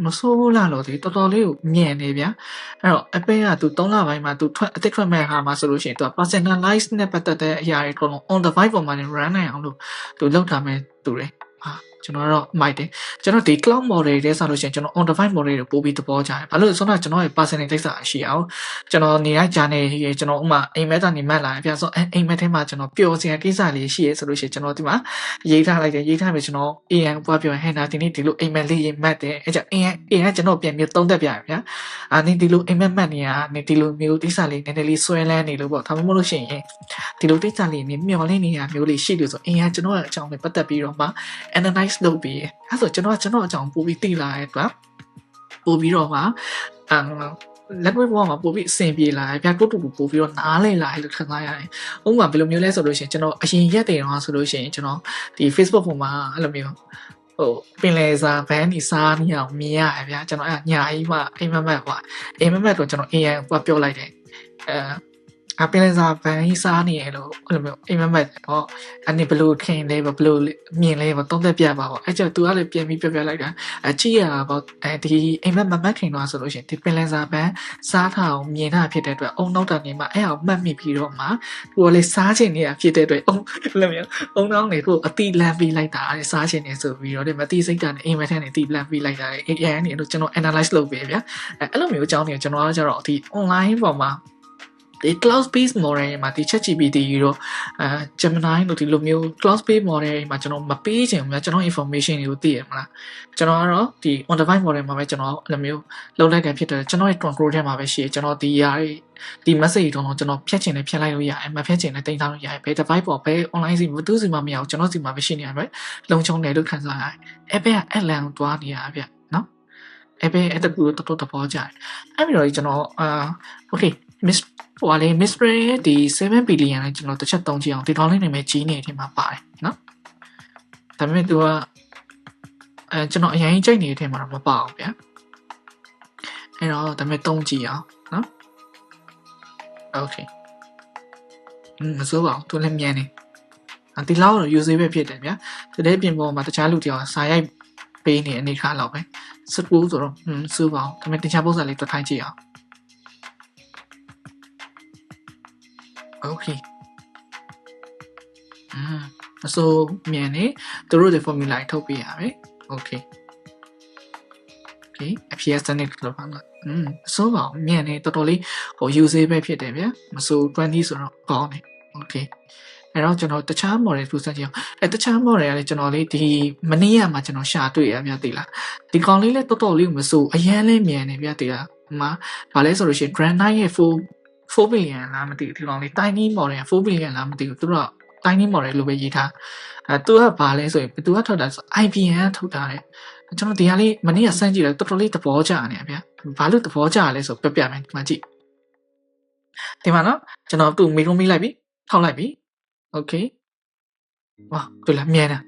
့မစိုးဘူးလားလို့ဒီတော်တော်လေးကိုမြင်နေဗျာအဲ့တော့ Apple ကသူ3လပိုင်းမှာသူအသစ်ထွက်မဲ့ဟာမှာဆိုလို့ရှိရင်သူက personalize နဲ့ပတ်သက်တဲ့အရာတွေအကုန်လုံး on device ပေါ်မှာ run နိုင်အောင်လို့သူလုပ်ထားမယ်သူတွေကျွန်တော်တော့မိုက်တယ်ကျွန်တော်ဒီ cloud model တွေဆိုလို့ရှိရင်ကျွန်တော် on device model တွေပို့ပြီးသဘောကျတယ်ဘာလို့လဲဆိုတော့ကျွန်တော်ရဲ့ personal data ရှိအောင်ကျွန်တော်နေတိုင်း channel တွေကျွန်တော်ဥမာအိမ်မက်ကနေမှတ်လာတယ်ပြဆိုအိမ်မက်ထဲမှာကျွန်တော်ပျော်စရာကိစ္စလေးရှိရဲဆိုလို့ရှိရင်ကျွန်တော်ဒီမှာရေးထားလိုက်တယ်ရေးထားပြီကျွန်တော် AI ကိုပြောဟဲ့နာဒီနေ့ဒီလိုအိမ်မက်လေးရေးမှတ်တယ်အဲ့ကြောင့် AI ကျွန်တော်ပြန်ပြီးသုံးသပ်ပြရဗျာနင်ဒီလိုအိမ်မက်မှတ်နေရနင်ဒီလိုမျိုးကိစ္စလေးနည်းနည်းလေးဆွဲလန်းနေလို့ပေါ့ဒါမှမဟုတ်လို့ရှိရင်ဒီလိုကိစ္စလေးနင်မျောလင်းနေရမျိုးလေးရှိလို့ဆို AI ကျွန်တော်ရဲ့အကြောင်းလေးပတ်သက်ပြီးတော့မှ analyze လုပ်ပြီးအဲ့ဆိုကျွန်တော်အကြောင်းပို့ပြီးသိလာတဲ့အတွက်ပို့ပြီးတော့မှလက်တွေ့ပေါ်မှာပို့ပြီးအဆင်ပြေလာတယ်ဗျာကိုတူပို့ပြီးတော့နားလည်လာတယ်လို့ခံစားရတယ်ဥပမာဘယ်လိုမျိုးလဲဆိုလို့ရှိရင်ကျွန်တော်အရင်ရက်တယ်တော့ဆိုလို့ရှိရင်ကျွန်တော်ဒီ Facebook ပေါ်မှာအဲ့လိုမျိုးဟိုပင်လယ်စာဘန်းဒီစားနေအောင်မြင်ရတယ်ဗျာကျွန်တော်ညာကြီးမှအိမ်မက်တော့ကျွန်တော် AI ကိုပြောလိုက်တယ်ပင်လယ်စာဘန်းကြီးစားနေရလို့အဲ့လိုမျိုးအိမ်မက်တော့အနေဘလို့ထင်လဲဘလို့မြင်လဲသုံးသက်ပြပါပေါ့အဲ့ကျတော့ तू ကလည်းပြန်ပြီးပြလိုက်တာကြည့်ရပေါ့ဒီအိမ်မက်မမှတ်ခင်တော့ဆိုလို့ရှိရင်ဒီပင်လယ်စာဘန်းစားထားအောင်မြင်တာဖြစ်တဲ့အတွက်အုံနောက်တာနေမှာအဲ့အောင်မှတ်မိပြီးတော့မှ तू ကလည်းစားချင်နေတာဖြစ်တဲ့အတွက်အဲ့လိုမျိုးအုံနောက်နေကိုအတိလန့်ပြီးလိုက်တာစားချင်နေဆိုပြီးတော့မတိစိတ်တာနဲ့အိမ်မက်ထဲနေတိလန့်ပြီးလိုက်တာလေ AI ကနေလို့ကျွန်တော် analyze လုပ်ပေးဗျာအဲ့လိုမျိုးအကြောင်းတွေကျွန်တော်ကကျတော့ဒီ online ပေါ်မှာဒီ cloud based model မှာဒီ ChatGPT တို့Gemini တို့ဒီလိုမျိုး cloud based model မှာကျွန်တော်မပေးချင်ဘူးကျွန်တော် information တွေကိုသိရမလားကျွန်တော်ကတော့ဒီ on device model မှာပဲကျွန်တော်အဲ့လိုမျိုးလုပ်လိုက်တယ်ဖြစ်တယ်ကျွန်တော်ရဲ့ control ထဲမှာပဲရှိတယ်ကျွန်တော်ဒီຢာဒီ message တုံးတော့ကျွန်တော်ဖြတ်ချင်တယ်ဖြတ်လိုက်လို့ရတယ်မဖြတ်ချင်လည်းတင်ထားလို့ရတယ်ဘယ် device ပေါ်ဘယ် online စီမတူးစီမှမရအောင်ကျွန်တော်စီမှာပဲရှိနေရပဲလုံချုံတယ်လို့ခံစားရတယ် Apple ကအဲ့လန်ကိုတွားနေရဗျနော် Apple အဲ့တကူတော်တော်သဘောကျတယ်အဲ့ပြီးတော့ကျွန်တော်okayဟိုလေ Mystery ဒီ7 billion နဲ့ကျွန်တော်တစ်ချက်သုံးကြည့်အောင်ဒီ dollar နဲ့ပဲကြီးနေတယ်မှာပါတယ်နော်ဒါပေမဲ့သူကကျွန်တော်အရင်ကြိုက်နေတဲ့အထက်မှာတော့မပါဘူးဗျာအဲ့တော့ဒါပေမဲ့သုံးကြည့်အောင်နော် okay မစိုးပါဘူးသူလည်းမြန်နေဒီလောက်တော့ use ပဲဖြစ်တယ်ဗျာတကယ်ပြင်ပေါ်မှာတခြားလူတယောက်စာရိုက်ပေးနေအနေခါလောက်ပဲစကူဆိုတော့စိုးပါဘူးဒါပေမဲ့တခြားပုံစံလေးတွက်ခိုင်းကြည့်အောင် okay အစိုးမြန်နေသူတို့တွေ formula ထုတ်ပေးရမယ် okay okay အဖြစ်စနစ်တော့ပါလားအစိုးပါဘူးမြန်နေတော်တော်လေးဟို use ပဲဖြစ်တယ်ဗျာမစိုး20ဆိုတော့ကောင်းတယ် okay အဲ့တော့ကျွန်တော်တခြား model ထူဆက်ကြည့်အောင်တခြား model ကလည်းကျွန်တော်လေးဒီမနေ့ကမှကျွန်တော်ရှာတွေ့ရဗျာသိလားဒီကောင်လေးလည်းတော်တော်လေးမစိုးအရန်လေးမြန်နေဗျာသိလားဟိုမှာဘာလဲဆိုလို့ရှိရင် Grand 9ရဲ့4 billion လားမသိဘူးဒီကောင်လေး tiny model 4 billion လားမသိဘူးသူတို့က tiny model လို့ပဲရေးထားသူကဘာလဲဆိုရင်သူကထုတ်တာဆို IBM ထုတ်တာတဲ့ကျွန်တော်ဒီဟာလေးမနေ့ကစမ်းကြည့်တယ်တော်တော်လေးသဘောကျနေဗျာဘာလို့သဘောကျရလဲဆိုပြပြမယ်ဒီမှာကြည့်ဒီမှာနော်ကျွန်တော်သူ့မိကုန်းမိလိုက်ပြီထောက်လိုက်ပြီ okay ဝါသူလည်းမြန်တာ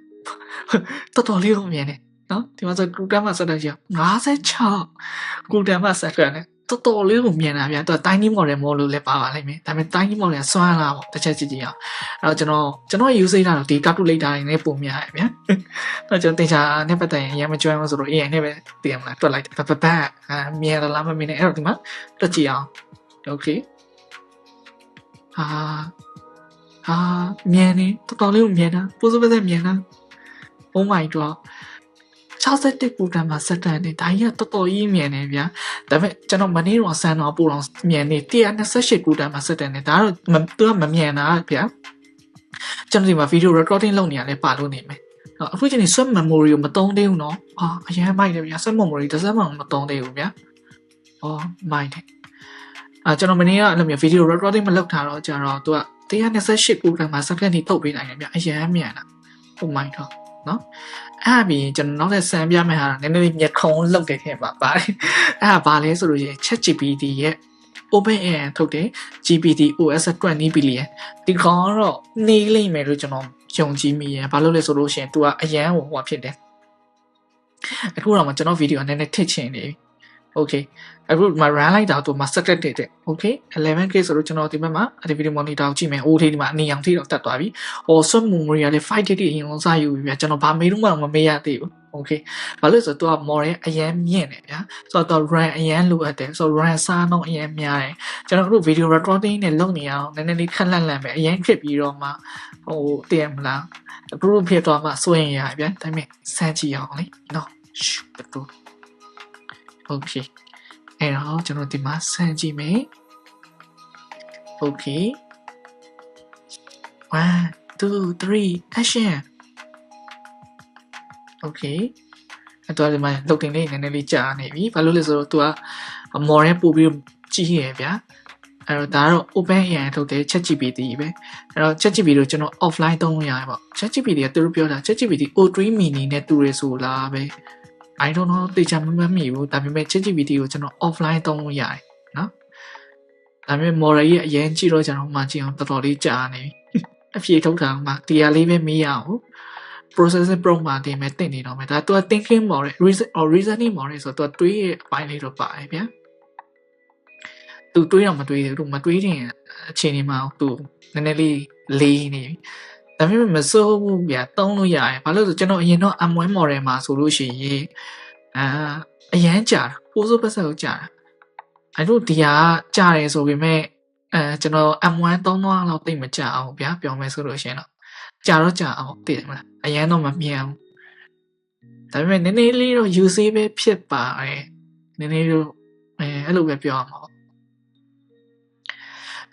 တော်တော်လေးတော့မြန်တယ်နော်ဒီမှာဆိုကူတမ်းမှာဆက်တယ်ကြည့်56ကူတမ်းမှာဆက်တယ်တော်တော်လေးကိုမြန်တာဗျာသူက tiny model မို့လို့လည်းပါပါလိမ့်မယ်ဒါပေမဲ့ tiny model စွမ်းလာပေါ့တစ်ချက်ကြည့်ကြည့်အောင်အဲ့တော့ကျွန်တော် use တာတော့ဒီ calculator တွေနဲ့ပုံမြရတယ်ဗျာအဲ့တော့ကျွန်တော်တင်ချာနဲ့ပတ်သက်ရင်ရမ်းမကျွမ်းဘူးဆိုတော့ AI နဲ့ပဲသိရမလားတွက်လိုက်ပတ်မြန်လားမမြင်နဲ့အဲ့တော့ဒီမှာတွက်ကြည့်အောင် okay မြန်နေတော်တော်လေးကိုမြန်တာပိုးစပက်မြန်တာ oh my god 61ကူတန်မှာစက်တန်နေဒါကြီးကတော်တော်ကြီးမြန်နေဗျာဒါပေမဲ့ကျွန်တော်မနေ့တော့ဆန်တော့ပို့တော့မြန်နေ128ကူတန်မှာစက်တန်နေဒါတော့သူကမမြန်တာဗျာကျွန်တော်ဒီမှာ video recording လုပ်နေရလဲပါလို့နေမယ်အခုချိန်နေ swap memory ကိုမသုံးသေးဘူးနော်အရင်မိုက်တယ်ဗျာ swap memory တစ်စက်မှမသုံးသေးဘူးဗျာမိုက်တယ်ကျွန်တော်မနေ့ကအဲ့လိုမျိုး video recording မလုပ်ထားတော့ကျတော့သူက128ကူတန်မှာစက်တက်နေထုတ်ပေးနိုင်တယ်ဗျာအရင်မြန်တာ oh my god နော်အဲ့ပြီးကျွန်တော်နောက်ထပ်စမ်းပြမယ်ဟာနည်းနည်းလေးမျက်ခုံးလောက်တဲ့ခင်ပါပါတယ်အဲ့ဒါဘာလဲဆိုလို့ရှိရင် ChatGPT ရဲ့ OpenAI ထုတ်တဲ့ GPT OS 20 billion ဒီကောင်ကတော့နေလိမ့်မယ်လို့ကျွန်တော်ယုံကြည်မိရယ်ဘာလို့လဲဆိုလို့ရှိရင် तू ကအရန်ဟိုဖြစ်တယ်အခုတော့မှကျွန်တော်ဗီဒီယိုနည်းနည်းထစ်ချင်နေပြီ okay အခုဒီမှာ run လိုက်တာသူမှာ secret တဲ့ okay 11k ဆိုတော့ကျွန်တော်ဒီဘက်မှာဒီ video monitor ကိုကြည့်မယ် OT ဒီမှာအနီအောင်ထိတော့တက်သွားပြီswap memory ကလည်း 5GB အရင်ကစားယူပြီဗျာကျွန်တော်ဘာမေးလို့မှမမေးရသေးဘူး okay ဘာလို့ဆိုတော့ model အရန်မြင့်တယ်ဗျာဆိုတော့ RAM အရန်လိုအပ်တယ်ဆိုတော့ RAM စားနှုန်းအရန်များတယ်ကျွန်တော်အခု video recording နဲ့လုပ်နေအောင်နည်းနည်းလေးခက်လက်ပဲအရန်ခက်ပြီးတော့မှတည်ရမလားအခုဖြစ်သွားမှစိုးရင်ရဗျာဒါပေမဲ့စမ်းကြည့်အောင်လေနော်တူ okay အဲ့တော့ကျွန်တော်ဒီမှာစမ်းကြည့်မယ် okay 1 2 3 action okay အဲ့တော့ဒီမှာလုတ်တင်လေးနည်းနည်းလေးကြာနေပြီဘာလို့လဲဆိုတော့ तू က model ပို့ပြီးကြီးရယ်ဗျာအဲ့တော့ဒါကတော့ OpenAI ထုတ်တဲ့ ChatGPT ပဲအဲ့တော့ ChatGPT ကိုကျွန်တော် offline သုံးလို့ရတယ်ပေါ့ ChatGPT ကသူတို့ပြောတာ ChatGPT O3 mini နဲ့တူရဆိုလားပဲ I don't know တေချာမမှတ်မိဘူးဒါပေမဲ့ ChatGPT ကိုကျွန်တော် offline သုံးလို့ရတယ်နော်ဒါပေမဲ့ model ရဲ့အရင်ကြည့်တော့ကျွန်တော်မှကြည့်အောင်တော်တော်လေးကြာနေပြီအဖြေထုတ်တာမှတရားလေးပဲမေးရအောင် processing prompt မှာတင်မဲ့တင်နေတော့မယ်ဒါ तू thinking model reasoning model ဆိုတော့ तू တွေးရဲ့အပိုင်းလေးတော့ပါတယ်ဗျာ तू တွေးတော့မတွေးသေးဘူး तू မတွေးတင်အချိန်ဒီမှာ तू နည်းနည်းလေးလေးနေပြီဒါပေမဲ့မစိုးဘူးဗျာသုံးလို့ရတယ်ဘာလို့ဆိုကျွန်တော်အရင်တော့ M1 model မှာဆိုလို့ရှိရင်အရန်ကြာတာပိုးစိုးပတ်ဆက်ကိုကြာတာအဲ့တို့ဒီဟာကြာတယ်ဆိုပေမဲ့ကျွန်တော် M1 သုံးတော့လောက်သိမကြာအောင်ဗျာပြောမယ်ဆိုလို့ရှိရင်တော့ကြာတော့ကြာအောင်သိတယ်မလားအရန်တော့မမြန်ဘူးဒါပေမဲ့နည်းနည်းလေးတော့ use ပဲဖြစ်ပါတယ်နည်းနည်းတော့အဲ့လိုပဲပြောရမှာပေါ့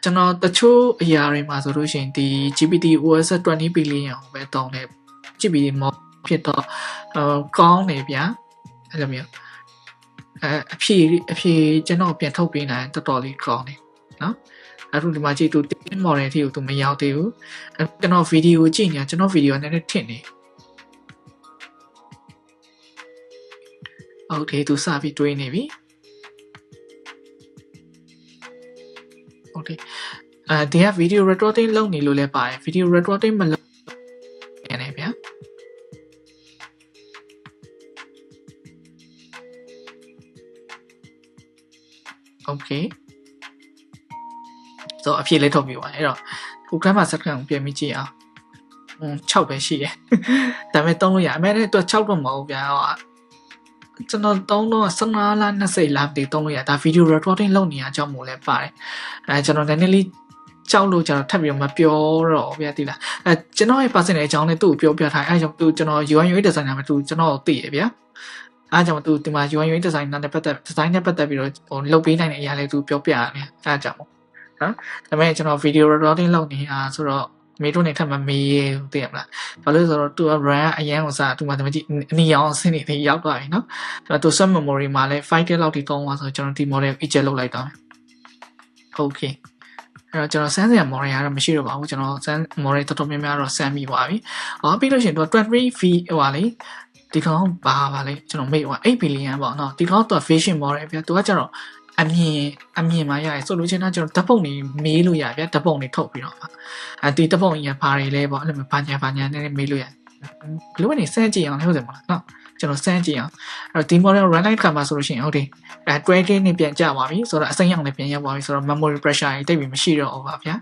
ကျွန်တော်တချို့အရာတွေမှာဆိုလို့ရှိရင်ဒီ GPT OS 20 billion ကိုပဲတောင်းတယ် GPT မောဖြစ်တော့ကောင်းနေဗျာအဲ့လိုမျိုးအဖြေကျွန်တော်ပြန်ထုတ်ပေးနိုင်တော်တော်လေးကောင်းတယ်နော်အဲ့ဒီမှာကြည့်သူ model အထိကိုသူမရောက်သေးဘူးကျွန်တော်ဗီဒီယိုကြည့်နေတာကျွန်တော်ဗီဒီယိုနည်းနည်းထင်နေဟုတ်တယ်သူစပြီးတွေးနေပြီokay ဒီက video recording လုပ်နေလို့လည်းပါတယ် video recording မလုပ်နေဗျာ okay ဆိုအဖြစ်လေးထုတ်ပြီးပါအဲ့တော့ဟို grammar set ကိုပြင်ပြီးကြည့်အောင်6ပဲရှိတယ်ဒါပေမဲ့သုံးလို့ရအမေနဲ့သူ6တော့မဟုတ်ဗျာကျွန်တော်သုံးတော့15လား20လားတည်သုံးလို့ရဒါ video recording လုပ်နေရအကြောင်းမို့လဲပါတယ်ကျွန်တော်နည်းနည်းလေးကြောက်လို့ကျွန်တော်ထပ်ပြီးမပြောတော့ဗျာတိလားကျွန်တော်ရဲ့ person ရဲ့အကြောင်းနဲ့သူ့ကိုပြောပြထားအဲကြောင့်သူကျွန်တော် UI UX designer မှာသူကျွန်တော်သိရဗျာအားကြောင့်သူဒီမှာ UI UX designer နဲ့ပတ်သက် design နဲ့ပတ်သက်ပြီးတော့ဟိုလုပ်ပေးနိုင်တဲ့အရာလေးသူပြောပြရတယ်အဲကြောင့်နော်ဒါပေမဲ့ကျွန်တော် video recording လုပ်နေတာဆိုတော့မေတို့နေထပ်မမေးဘူးသိရမလားဘာလို့ဆိုတော့သူက run အရန်ကိုစားသူမှတမကြီးအနီရောင်အဆင့်တွေရောက်သွားပြီနော်အဲ့တော့သူ sub memory မှာလဲ 5K လောက်ထိသုံးသွားဆိုကျွန်တော်ဒီ model eject လုပ်လိုက်တော့ okay အဲ့တော့ကျွန်တော် send စရာ model ကတော့မရှိတော့ပါဘူးကျွန်တော် send model တော်တော်များများတော့ send မိပါပြီပြီးလို့ရှိရင်သူက 23V ဟိုပါလေဒီကောင်ပါလေကျွန်တော်မေ့ဟို8 billion ပေါ့နော်ဒီကောင်သူက vision model ပြသူကကျတော့အမြင်မှာရရဆိုလို့ချင်းတော့ကျွန်တော်ဓာတ်ပုံတွေမေးလို့ရဗျဓာတ်ပုံတွေထုတ်ပြီးတော့ဒီဓာတ်ပုံကြီးဘာတွေလဲပေါ့အဲ့လိုမျိုးဘာညာနည်းနည်းမေးလို့ရဘလို့နေစမ်းကြည့်အောင်ဟုတ်တယ်မလားနော်ကျွန်တော်စမ်းကြည့်အောင်အဲ့တော့ဒီ model run light ကမှာဆိုလို့ရှိရင်ဟုတ်တယ်12နဲ့ပြန်ကြပါပြီဆိုတော့အစိမ်းရောင်နဲ့ပြန်ရောက်ပါပြီဆိုတော့ memory pressure ကြီးတိတ်ပြီးမရှိတော့ဘူးပါဗျာ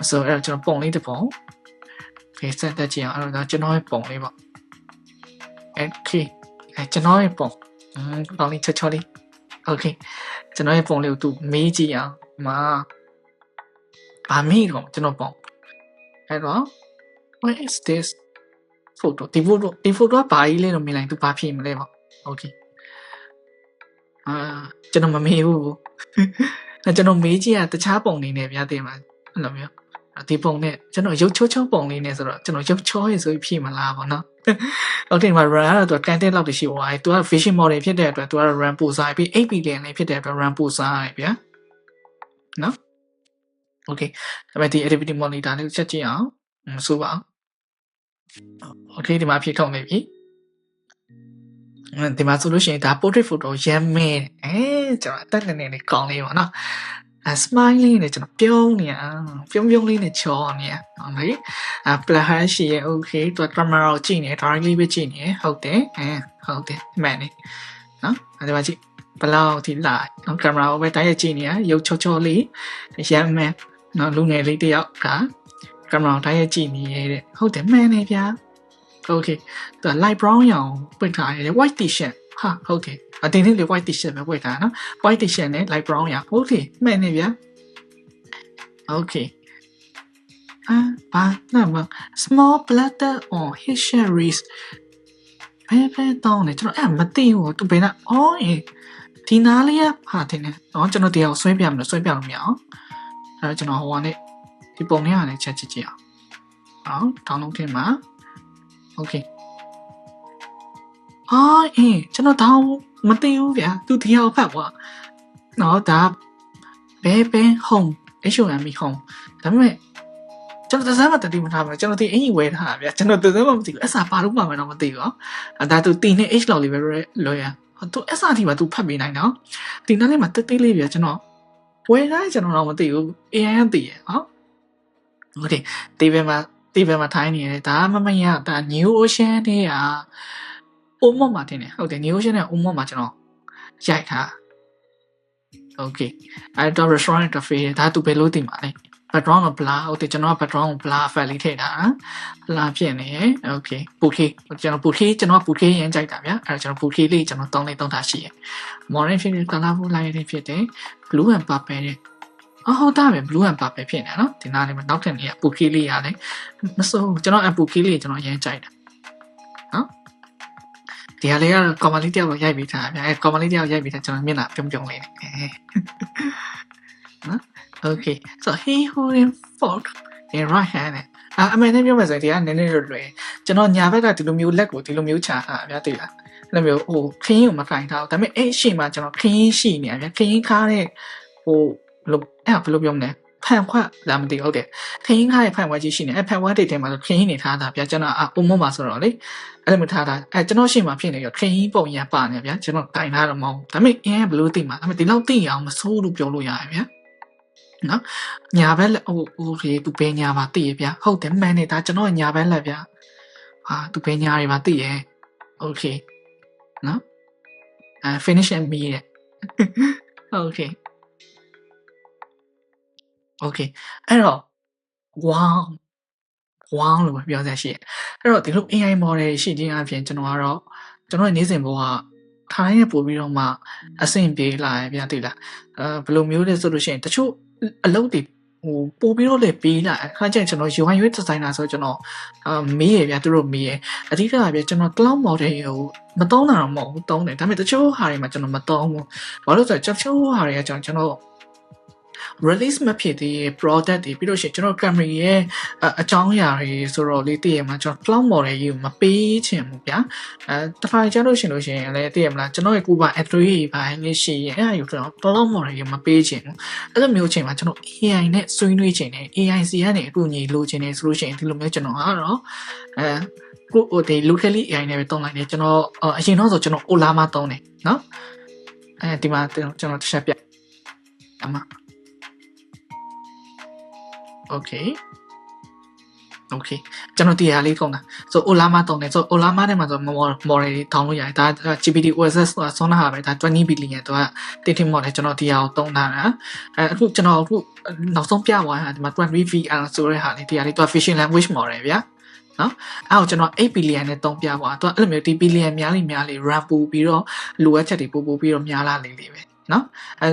ဆိုတော့အဲ့တော့ကျွန်တော်ပုံလေးတစ်ပုံ okay စမ်းတက်ကြည့်အောင်အဲ့တော့ကျွန်တော်ရဲ့ပုံလေးပေါ့ okay ကျွန်တော်ရဲ့ပုံကောင်းလေးချောလေး okay ကျွန်တော်ရဲ့ပုံလေးကိုသူမေးကြည့်အောင်မှာဗာမေးတော့ကျွန်တော်ပုံအဲ့တော့ what is this photo ဒီ photo ကဘာကြီးလဲတော့မြင်လိုက်သူဘာဖြစ်မလဲပေါ့ okay ကျွန်တော်မမေးဘူးကျွန်တော်မေးကြည့်ရတခြားပုံနေနဲ့ဗျာတင်ပါအဲ့လိုမျိုးဒီပုံနဲ့ကျွန်တော်ရုပ်ချောပုံလေးနဲ့ဆိုတော့ကျွန်တော်ရုပ်ချောရေးဆိုပြီးဖြစ်မလားပေါ့နော်ဟုတ်တယ်မှာ run ကတော့သူ10လောက်တရှိသွားတယ်သူက vision model ဖြစ်တဲ့အတွက်သူက run ပို့စားပြီး8 billion လေးဖြစ်တဲ့အတွက် run ပို့စားရဗျာနော် okay ဒါပေမဲ့ဒီ activity monitor လေးကိုချက်ကြည့်အောင်ဆိုပါအောင် okay ဒီမှာဖြစ်ထုတ်နေပြီဒီမှာဆိုလို့ရှိရင်ဒါ portrait photo ရမ်းမဲကျွန်တော်အတက်နေနေကောင်းလေးပါနော်smile လေးနဲ့ကျွန်တော်ပြုံးနေပြုံးလေးနဲ့ချောနေဟုတ်လေplan ရှိရဲ့ okay သူ camera ကိုကြည့်နေ directly ပဲကြည့်နေဟုတ်တယ်ဟုတ်တယ်မှန်နေနော်ဒီမှာကြည့်ဘလောက်ထိလာနော် camera ကိုပဲတိုက်ရိုက်ကြည့်နေရုပ်ချောလေးရမ်းမဲနော်လူငယ်လေးတယောက်က camera ကိုတိုက်ရိုက်ကြည့်နေရဲ့ဟုတ်တယ်မှန်နေဗျာ okay သူ light brown ရောင်ပိတ်ထားရတယ် white t-shirt ဟာဟုတ်တယ်အတင်းလေး white t-shirt ပဲဝတ်ထားနော် white t-shirt နဲ့ light brown ရောင်ဟုတ်တယ်မှန်နေဗျာ okay ဘာနာမ small bladder on his cherries ဘယ်တော့လဲကျွန်တော်မသိဘူးသူဘယ်နဲ့ဒီနားလေးဟာတင်နေနော်ကျွန်တော်တရားကိုဆွဲပြလို့မရအောင်အဲကျွန်တော်ဟိုကနေဒီပုံလေးကနေချက်ကြည့်အောင်download ထည့်မှာ okay ကျွန်တော်တောင်းမသိဘူးဗျာသူတရားဖတ်ကွာနော်ဒါဘဲ home HOME home ဒါပေမဲ့ကျွန်တော်သစားမတတိမထားဘူးကျွန်တော်ဒီအင်ကြီးဝယ်ထားတာဗျာကျွန်တော်သစားမသိဘူးအစားပါလို့မှမတော့မသိဘူးဒါသူတီနဲ့ H လောက်လေးပဲလွယ်ရသူအစားဒီမှာသူဖတ်ပေးနိုင်တော့တီနားလေးမှာတက်သေးလေးဗျာကျွန်တော်ဝယ်ထားကျွန်တော်တော့မသိဘူး AI ကသိရဟုတ်တယ်တီဘဲမှာထိုင်းနေတယ်ဒါမရဒါ New Ocean တဲ့အိုမော့မှာတင်တယ်ဟုတ်တယ် New Ocean နဲ့အိုမော့မှာကျွန်တော်ရိုက်ထား okay အဲ့တော့ restaurant cafe ဒါသူပဲလို့တင်ပါလေ background က blur ဟုတ်တယ်ကျွန်တော်က background ကို blur effect လေးထည့်တာ blur ဖြစ်နေ okay ကျွန်တော် bouquet ရမ်းကြိုက်တာဗျာအဲ့တော့ကျွန်တော် bouquet လေးကျွန်တော်သုံးထားရှိရယ် modern ဖြစ်တယ် colorful light လေးဖြစ်တယ် blue and purple တဲ့ဟုတ်တာပဲ blue and purple ဖြစ်နေနော်ဒီနားလေးမှာနောက်ထပ်နေ bouquet လေးရတယ်မစိုးကျွန်တော် bouquet လေးကျွန်တော်ရမ်းကြိုက်တာနော်ဒီဟာလေးကကောင်မလေးတယောက်ရိုက်ပြီးထားဗျာကောင်မလေးတယောက်ရိုက်ပြီးထားကျွန်တော်မျက်နှာပြုံးလေးနော် okay so he holding fork in right hand အမေနဲ့ပြောမယ်ဆိုရင်ဒီကနည်းနည်းလွယ်ကျွန်တော်ညာဘက်ကဒီလိုမျိုးလက်ကိုဒီလိုမျိုးချထားဗျာသိလားအဲ့လိုမျိုးခင်းကိုမခိုင်ထားဘူးဒါပေမဲ့အဲ့ရှေ့မှာကျွန်တော်ခင်းရှိနေဗျာခင်းခါတဲ့ဘယ်လိုပြောမလဲဖန်ခွက်လာမသိဟုတ်တယ်ခင်းခါရဲ့ဖန်ခွက်ကြီးရှိနေအဲ့ဖန်ခွက်တွေထဲမှာခင်းနေထားတာဗျာကျွန်တော်ပုံမမှာဆိုတော့လေအဲ့လိုမျိုးထားတာကျွန်တော်ရှေ့မှာဖြစ်နေရခင်းပုံရပါနေဗျာကျွန်တော်တိုင်ထားတော့မဟုတ်ဒါပေမဲ့အင်းဘယ်လိုသိမှာဒါပေမဲ့ဒီလောက်သိအောင်မစိုးလို့ပြောလို့ရတယ်ဗျာနော်ညာဘက်လက်သူပဲညာပါသိရဗျာဟုတ်တယ်မှန်နေတာကျွန်တော်ညာဘက်လက်ဗျာသူပဲညာတွေပါသိရ okay နော်finish and me တဲ့ okay okay အဲ့တော့ wow wow လို့ပဲပြောစရာရှိတယ်အဲ့တော့ဒီလို AI model ရှိခြင်းအပြင်ကျွန်တော်နေ့စဉ်ဘဝထိုင်းရပို့ပြီးတော့မှအဆင့်ပြေးလာရဗျာသိလားဘယ်လိုမျိုးလဲဆိုလို့ရှိရင်တချို့အလုပ်တွေပို့ပြီးတော့လည်းပေးလာအခါကျရင်ကျွန်တော် UI UX designer ဆိုကျွန်တော်မေးရဗျာသူတို့မေးရအဓိကကဗျာကျွန်တော် cloud model ကိုမသုံးတာတော့မဟုတ်ဘူးသုံးတယ်ဒါပေမဲ့တချို့ဟာတွေမှာကျွန်တော်မသုံးဘူးဘာလို့ဆိုတော့တချို့ဟာတွေကကျွန်တော် release မဖြစ်သေးတဲ့ product တွေပြီးလို့ရှိရင်ကျွန်တော် camera ရဲ့အကြောင်းအရာတွေဆိုတော့လေတည်ရမှာကျွန်တော် cloud model ကြီးကိုမပေးချင်ဘူးဗျာတစ်ခါကျလို့ရှိရင်လည်းတည်ရမလားကျွန်တော်ရဲ့ကိုယ်ပါ Android ပိုင်းလေးရှိရင်အဲ့ဒါကိုကျွန်တော် cloud model ကြီးမပေးချင်ဘူးအဲ့လိုမျိုးအချိန်မှာကျွန်တော် AI နဲ့ဆွေးနွေးချင်တယ် AI စီကနေအကူအညီလိုချင်တယ်ဆိုလို့ရှိရင်ဒီလိုမျိုးကျွန်တော်ကတော့ကိုဒီ locally AI နဲ့ပဲတုံးလိုက်တယ်ကျွန်တော်အရင်တော့ဆိုကျွန်တော် Olama တုံးတယ်နော်ဒီမှာကျွန်တော်တစ်ချက်ပြအမOkay ကျွန်တော်တရားလေးထုံးတာဆို Olama တုံးတယ်ဆို Olama ထဲမှာဆို model တွေထောင်းလို့ရတယ်ဒါ GPT OSS ဆိုတာဆောင်းတာပဲဒါ20 billion သူက dating model ကျွန်တော်တရားကိုတုံးတာအခုကျွန်တော်အခုနောက်ဆုံးပြသွားတာဒီမှာ 20 VR ဆိုတဲ့ဟာလေးတရားလေးသူက vision language model ဗျာနော်အဲ့တော့ကျွန်တော်8 billion နဲ့တုံးပြသွားသူကအဲ့လိုမျိုးဒီ billion များလေး run ပို့ပြီးတော့လိုအပ်ချက်တွေပို့ပြီးတော့များလာလေးပဲနော်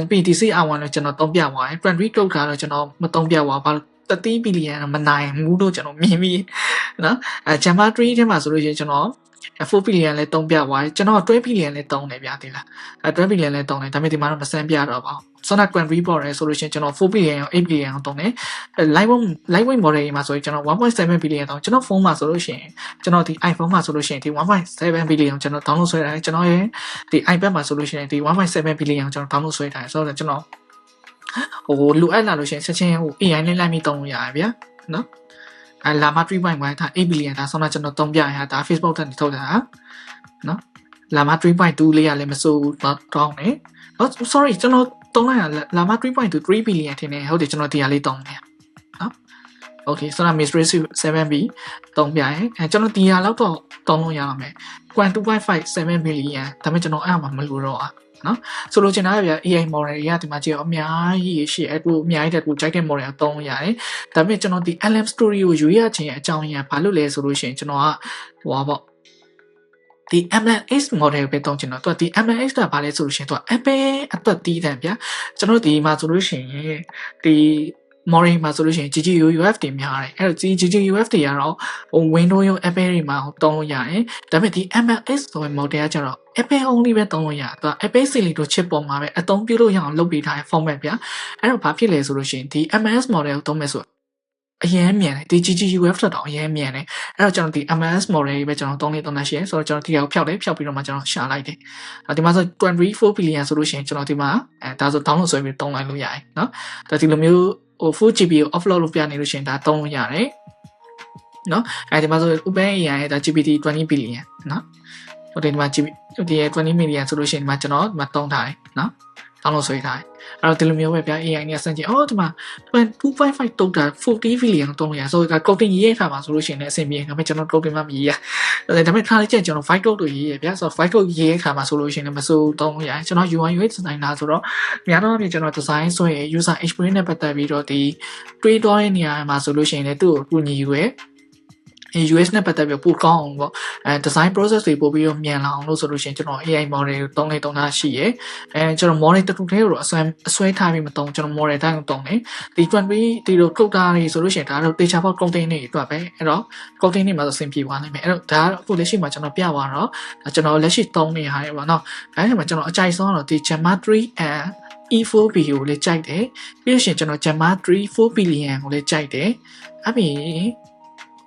PTC R1 လို့ကျွန်တော်တုံးပြသွားတယ် 20 code ကတော့ကျွန်တော်မတုံးပြသွားဘာ30 billion မနိုင်ဘူးလို့ကျွန်တော်မြင်ပြီးနော်Java 3ထဲမှာဆိုလို့ရှိရင်ကျွန်တော်4 billion လဲတုံးပြသွားတယ်ကျွန်တော်12 billion လဲတုံးတယ်ဗျာသိလား12 billion လဲတုံးတယ်ဒါပေမဲ့ဒီမှာတော့မစမ်းပြတော့ပါဘူးဆိုတော့ query ပေါ်ရဲဆိုလို့ရှိရင်ကျွန်တော်4 billion ရော8 billion ရောတုံးတယ် lightweight model မှာဆိုရင်ကျွန်တော်1.7 billion တောင်းကျွန်တော်ဖုန်းမှာဆိုလို့ရှိရင်ကျွန်တော်ဒီ iPhone မှာဆိုလို့ရှိရင်ဒီ1.7 billion ကျွန်တော် download ဆွဲထားတယ်ကျွန်တော်ရဲ့ဒီ iPad မှာဆိုလို့ရှိရင်ဒီ1.7 billion ကျွန်တော် download ဆွဲထားတယ်ဆိုတော့ကျွန်တော်လိုအပ်လာလို့ရှိရင်ချက်ချင်းAI နဲ့လိုက်ပြီးတုံးလို့ရတယ်ဗျာနော်Llama 3.1ဒါ8 billion ဒါဆိုတော့ကျွန်တော်တုံးပြရတာ Facebook ကနေထုတ်တာနော် Llama 3.2 လေးရလည်းမစိုးဘူးတောင်းတယ်sorry ကျွန်တော်တုံးလိုက်ရ Llama 3.2 3 billion ထင်တယ်ဟုတ်တယ်ကျွန်တော်တရားလေးတုံးတယ်နော် Okay ဆိုတော့ Mystery 7B တုံးပြရင်ကျွန်တော်တရားလောက်တော့တုံးလို့ရအောင်မယ် 2.57 billion ဒါပေမဲ့ကျွန်တော်အဲ့မှာမလို့တော့နော်ဆိုလိုချင်တာကဗျာ AI model တွေကဒီမှာကြည့်အောင်အများကြီးရှိအဲ့ကိုအများကြီးတက်ကိုကြိုက်တဲ့ model ကိုသုံးရတယ်ဒါပေမဲ့ကျွန်တော်ဒီ LM story ကိုရွေးရခြင်းအကြောင်းရင်းဘာလို့လဲဆိုလို့ရှိရင်ကျွန်တော်ကဟိုပါပေါ့ဒီ MLX model ပဲသုံးချင်တော့သူကဒီ MLX ကဘာလဲဆိုလို့ရှိရင်သူက Apple အတွက်တီးတယ်ဗျာကျွန်တော်ဒီမှာဆိုလို့ရှိရင်ဒီ model မှာဆိုလို့ရှိရင် GGU UF တွေများတယ်အဲ့တော့ GGU UF တွေကတော့Windows ရော Apple တွေမှာသုံးလို့ရတယ်ဒါပေမဲ့ဒီ MLX ဆိုတဲ့ model ကကျတော့ Apple only ပဲသုံးလို့ရတယ်သူက Apple Silicon chip ပေါ်မှာပဲအသုံးပြုလို့ရအောင်လုပ်ပေးထားတဲ့ format ဗျာအဲ့တော့ဘာဖြစ်လဲဆိုလို့ရှိရင်ဒီ MLX model ကိုသုံးမယ်ဆိုအရင်မြန်တယ်ဒီ GGUF တော့အရင်မြန်တယ်အဲ့တော့ကျွန်တော်ဒီ MLX model ကြီးပဲကျွန်တော်သုံးနေရှိရဲဆိုတော့ကျွန်တော်ဒီကိုဖျောက်ပြီးတော့မှကျွန်တော်ရှာလိုက်တယ်ဒီမှာဆို24 billion ဆိုလို့ရှိရင်ကျွန်တော်ဒီမှာဒါဆို download ဆွဲပြီးသုံးလိုက်လို့ရတယ်เนาะဒါဒီလိုမျိုးfull GB ကို offload လုပ်ပြနေလို့ရှိရင်ဒါသုံးလို့ရတယ်เนาะဒီမှာဆို OpenAI ရဲ့ဒါ GPT 20 billion เนาะဟိုဒီမှာ GB ဒီ20 million ဆိုလို့ရှိရင်ဒီမှာကျွန်တော်ဒီမှာသုံးထားတယ်เนาะdownload ဆွဲထားတယ်အဲ့တော့ဒီလိုမျိုးပဲဗျာ AI နဲ့ဆန်းကျင်ဒီမှာ 2.5 တုတ်တာ40 billion တုံးလို့ရဆိုတော့ coding ရေးရခါမှာဆိုလို့ရှိရင်လည်းအဆင်ပြေဒါပေမဲ့ကျွန်တော် coding မှမရေးရဒါပေမဲ့ခါလေးကျကျွန်တော် 5 code တို့ရေးရဗျာဆိုတော့ 5 code ရေးရခါမှာဆိုလို့ရှိရင်လည်းမစိုးတုံးလို့ရကျွန်တော် UI UX designer ဆိုတော့များတော့ပြင်ကျွန်တော် design ဆိုရင် user experience နဲ့ပတ်သက်ပြီးတော့ဒီတွေးတောတဲ့နေရာမှာဆိုလို့ရှိရင်လည်းသူ့ကိုကူညီယူရUS နဲ့ပတ်သက်ပြီးပိုကောင်းအောင်ပေါ့design process တွေပို့ပြီးတော့မြန်လာအောင်လို့ဆိုလို့ရှိရင်ကျွန်တော် AI model ကိုတုံးတာရှိရယ်ကျွန်တော် model တစ်ခုတည်းကိုတော့အစွဲထားပြီးမတုံးကျွန်တော် model တိုင်းကိုတုံးတယ်ဒီ20ဒီလိုထုတ်တာတွေဆိုလို့ရှိရင်ဒါတော့ teacher box content တွေအတွက်ပဲအဲ့တော့ content တွေမှာဆိုဆင်ပြေသွားနိုင်မယ်အဲ့တော့ဒါကအခုလက်ရှိမှာကျွန်တော်ပြသွားတော့ကျွန်တော်လက်ရှိတုံးနေရတယ်ပေါ့နော်အဲ့ဒီမှာကျွန်တော်အကြိုက်ဆုံးတော့ဒီ Gemma 3 and E4B ကိုလည်းကြိုက်တယ်ပြီးလို့ရှိရင်ကျွန်တော် Gemma 3 4 billion ကိုလည်းကြိုက်တယ်အဲ့ပြီး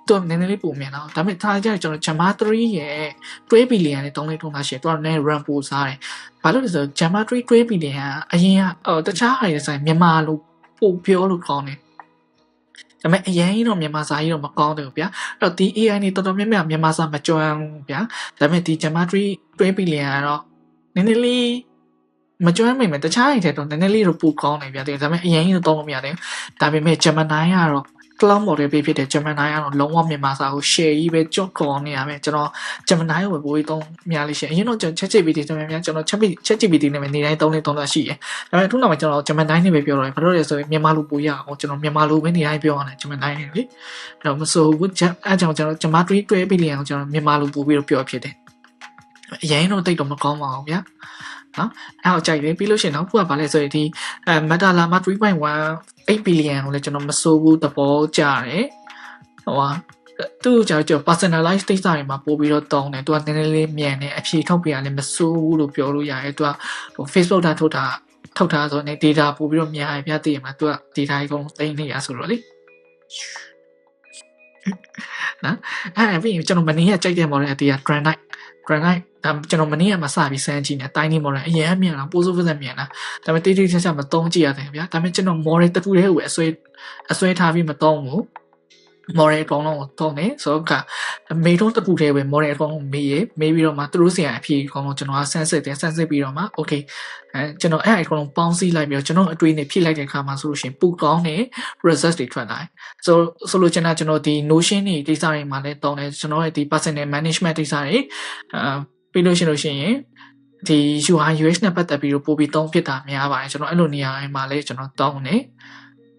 တော့နည်းနည်းလေးပုံမြန်တော့ဒါပေမဲ့ထားကြကျွန်တော် Gemma 3ရဲ့12 billion နဲ့တုံးတာရှိတော့နည်း run ပို့စားတယ်ဘာလို့လဲဆိုတော့ Gemma 3 12 billion ကအရင်ကတခြားဟာတွေဆိုင်မြန်မာလို့ပို့ပြောလို့ကောင်းတယ်ဒါပေမဲ့အရင်တော့မြန်မာစာကြီးတော့မကောင်းတယ်ဗျာအဲ့တော့ဒီ AI နေတော်တော်များများမြန်မာစာမကြွမ်းဘူးဗျာဒါပေမဲ့ဒီ Gemma 3 12 billion ကတော့နည်းနည်းလေးမကြွမ်းမိမယ်တခြားတွေတော့နည်းနည်းလေးတော့ပိုကောင်းတယ်ဗျာဒါပေမဲ့အရင်တော့တုံးလို့မရတယ်ဒါပေမဲ့ Gemini ကတော့ cloud model ပေးဖြစ်တဲ့ Gemini ကတော့လုံးဝမြန်မာစာကို share ကြီးပဲကြော့ခေါ်နေရမယ်ကျွန်တော် Gemini ကိုပို့ပြီးသုံးများလိမ့်ရှင်အရင်တော့ကျွန်တော် ChatGPT တမန်များကျွန်တော် ChatGPT နဲ့ပဲနေတိုင်းသုံးတာရှိတယ်ဒါပေမဲ့ခုနောက်မှာကျွန်တော် Gemini နဲ့ပဲပြောတော့ဘာလို့လဲဆိုရင်မြန်မာလိုပို့ရအောင်ကျွန်တော်မြန်မာလိုပဲနေတိုင်းပြောရတယ် Gemini နဲ့လေအဲ့တော့မဆိုဘူးအဲကြောင့်ကျွန်တော် Gemini တွဲပြီးလျအောင်ကျွန်တော်မြန်မာလိုပို့ပြီးတော့ပြောဖြစ်တယ်အရင်တော့တိတ်တော့မကောင်းပါဘူးဗျာနော်အဲ့တော့ကြိုက်တယ်ပြီးလို့ရှိရင်တော့ခုကဘာလဲဆိုရင်ဒီMeta Llama 3.18 billion ကိုလည်းကျွန်တော်မစိုးဘူးသဘောကျတယ်ဟိုဟာသူ့ကြောင့် personalize တိတ်စာတွေမှာပို့ပြီးတော့တောင်းတယ်သူကနည်းနည်းလေးမြန်တယ်အဖြေထုတ်ပြရလည်းမစိုးဘူးလို့ပြောလို့ရတယ်သူကဟို Facebook ထားထုတ်ထားဆိုနေ data ပို့ပြီးတော့များရပြသိရမှာသူက data အကုန်သိနေရဆိုတော့လေနော်အဲ့ပြီးကျွန်တော်မနေ့ကကြိုက်တဲ့ model အတီးက Granite ဒါကျွန်တော်မနေ့ကမှစပြီးစမ်းကြည့်နေတိုင်းနေ model အရင်မြန်လားပိုးစိုးဖက်မြန်လားဒါပေမဲ့တိတိကျကျမသုံးကြည့်ရတယ်ဗျာဒါပေမဲ့ကျွန်တော် model တစ်ခုတည်းကိုအစွဲထားပြီးမသုံးဘူး model အကောင်လုံးကိုသုံးတယ်ဆိုတော့မေးတော့တစ်ခုတည်းပဲ model အကောင်လုံးမေးပြီးတော့မှသူတို့စီကအဖြေအကောင်လုံးကျွန်တော်ကဆန်းစစ်ပြီးတော့မှ okay ကျွန်တော်အဲ့အကောင်လုံးပေါင်းစည်းလိုက်ပြီးတော့ကျွန်တော်အတွေ့နဲ့ဖြည့်လိုက်တဲ့အခါမှာဆိုလို့ရှိရင်ပူကောင်းတဲ့ result တွေထွက်လာတယ်ဆိုလို့ကျွန်တော်ဒီ notion တွေကိစ္စတွေမှာလည်းသုံးတယ်ကျွန်တော်ရဲ့ဒီ personal management ကိစ္စတွေပြီးလို့ရှိရင်ဒီ UI UX နဲ့ပတ်သက်ပြီးတော့ပို့ပြီးသုံးဖြစ်တာများပါတယ်ကျွန်တော်အဲ့လိုနေရာတိုင်းမှာလည်းကျွန်တော်သုံးတယ်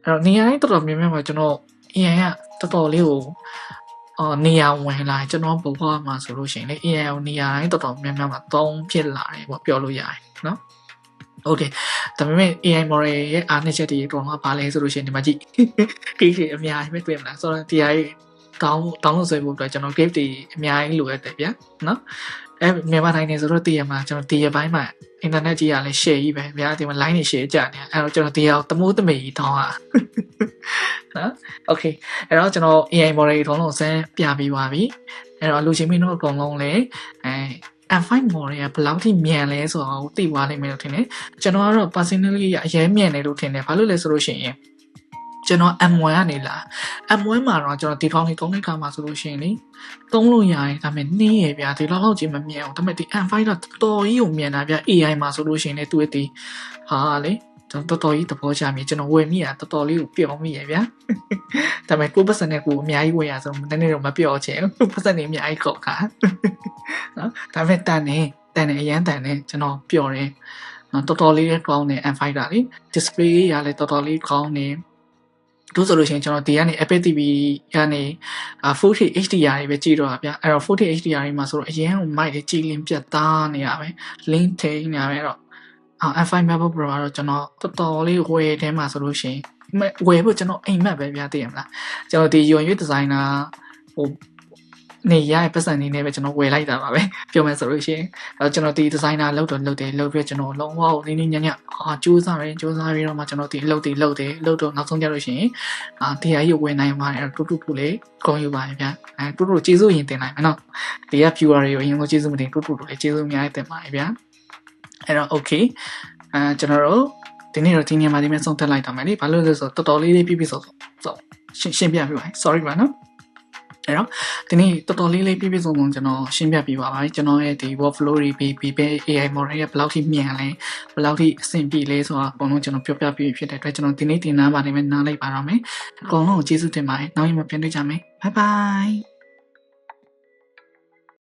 အဲ့တော့နေရာတိုင်းတော်တော်များများမှာကျွန်တော် AI ကတော်တော်လေးကိုနေရာဝင်လာကျွန်တော်ပုံဖော်မှာဆိုလို့ရှိရင်လေ AI ကိုနေရာတိုင်းတော်တော်များများမှာသုံးဖြစ်လာတယ်ပေါ့ပြောလို့ရတယ်နော်ဟုတ်တယ်ဒါပေမဲ့ AI model ရဲ့အားနည်းချက်တွေတော့ဘာလဲဆိုလို့ရှိရင်ဒီမှာကြည့်ကိစ္စအများကြီးပဲတွေ့မလားဆိုတော့ AI တောင်းလို့ဆိုဖို့အတွက်ကျွန်တော် gift တွေအများကြီးလိုအပ်တယ်ဗျာနော်မြန်မာတိုင်းနေဆိုတော့တည်ရမှာကျွန်တော်ဒီရပိုင်းမှာ internet ကြီးကလည်း share ကြီးပဲဗျာဒီမှာ line တွေ share ကြနေအဲ့တော့ကျွန်တော်ဒီအောင်တမိုးတမေကြီးတောင်းอ่ะနော် okay အဲ့တော့ကျွန်တော် AI model တွေတော့လုံးစမ်းပြပြီးပါပြီအဲ့တော့လူချင်းမင်းတို့အကုန်လုံးလည်းM5 model ကဘယ်လောက်ထိမြန်လဲဆိုတော့သိသွားနိုင်မယ်လို့ထင်တယ်ကျွန်တော်ကတော့ personally အရင်မြန်တယ်လို့ထင်တယ်ဘာလို့လဲဆိုလို့ရှိရင်ကျွန်တော် M1 ကနေလာ M1 မှာတော့ကျွန်တော်ဒီကောင်းလေးသုံးတဲ့အခါမှာဆိုလို့ရှိရင်လေသုံးလို့ရတယ်ဒါပေမဲ့နှင်းရဗျာဒီလောက်ကြီးမမြင်အောင်ဒါပေမဲ့ဒီ M5 တော့တော်ကြီးကိုမြင်တာဗျာ AI မှာဆိုလို့ရှိရင်လေသူ့ဒီဟာလေကျွန်တော်တော်ကြီးသဘောကျမြင်ကျွန်တော်ဝယ်မိတာတော်လေးကိုပျော်မိရဗျာဒါပေမဲ့ကိုယ်ပတ်စံနဲ့ကိုအများကြီးဝယ်ရဆိုနည်းနည်းတော့မပျော်ချင်ဘူးပတ်စံနေအများကြီးကောက်ခါနော်ဒါပေမဲ့တန်နေအရန်တန်နေကျွန်တော်ပျော်တယ်နော်တော်လေးကောင်းနေ M5 တာလေ display ရလည်းတော်လေးကောင်းနေတို့ဆိုလို့ရှိရင်ကျွန်တော်ဒီကနေ Apple TV ကနေ 4K HDR တွေပဲကြည့်တော့တာဗျအဲ့တော့ 4K HDR တွေမှာဆိုတော့အရင်ကမိုက်လေးကြည်လင်ပြတ်သားနေရပဲ link ထိနေရပဲအဲ့တော့ F5 MacBook Pro ကတော့ကျွန်တော်တော်လေးဝယ်ထဲမှာဆိုလို့ရှိရင်ဝယ်ဖို့ကျွန်တော်အိမ်မက်ပဲဗျာသိရမလားကျွန်တော်ဒီ UI designer ဟိုနေရပတ်စံနေနဲ့ပဲကျွန်တော်ဝယ်လိုက်တာပါပဲပြောမယ်ဆိုလို့ရှိရင်အဲ့ကျွန်တော်ဒီ designer လုပ်ပြီးကျွန်တော်လုံးဝနင်းညံ့ကြိုးစားပြီးတော့မှကျွန်တော်ဒီလုပ်တော့နောက်ဆုံးကြလို့ရှိရင်တရားကြီးဝယ်နိုင်ပါတယ်တူတူလေးကောင်းယူပါဗျာတူတူကျေးဇူးရင်တင်နိုင်မယ်နော်ဒီက viewer တွေကိုအရင်ကကျေးဇူးမတင်တူလေးကျေးဇူးအများကြီးတင်ပါတယ်ဗျာအဲ့တော့ okay ကျွန်တော်တို့ဒီနေ့တော့ဒီနေရာမှာဒီမဲ့ဆုံးသက်လိုက်တော့မယ်လေဘာလို့လဲဆိုတော့တော်လေးပြဆိုရှင်းပြပြပါ sorry ပါနော်အဲ့တော့ဒီနေ့တော်လေးပြစုံကျွန်တော်ရှင်းပြပြပါပါကျွန်တော်ရဲ့ဒီ workflow တွေပြီး AI model ရဲ့ဘယ်လောက်ထိမြန်လဲဘယ်လောက်ထိအဆင်ပြေလဲဆိုတာအကုန်လုံးကျွန်တော်ပြောပြပြဖြစ်တဲ့အတွက်ကျွန်တော်ဒီနေ့တင်နားပါနေမယ်နားလိုက်ပါတော့မယ်အကုန်လုံးကိုကျေးဇူးတင်ပါတယ်နောက်ရင်မှပြန်တွေ့ကြမယ် bye bye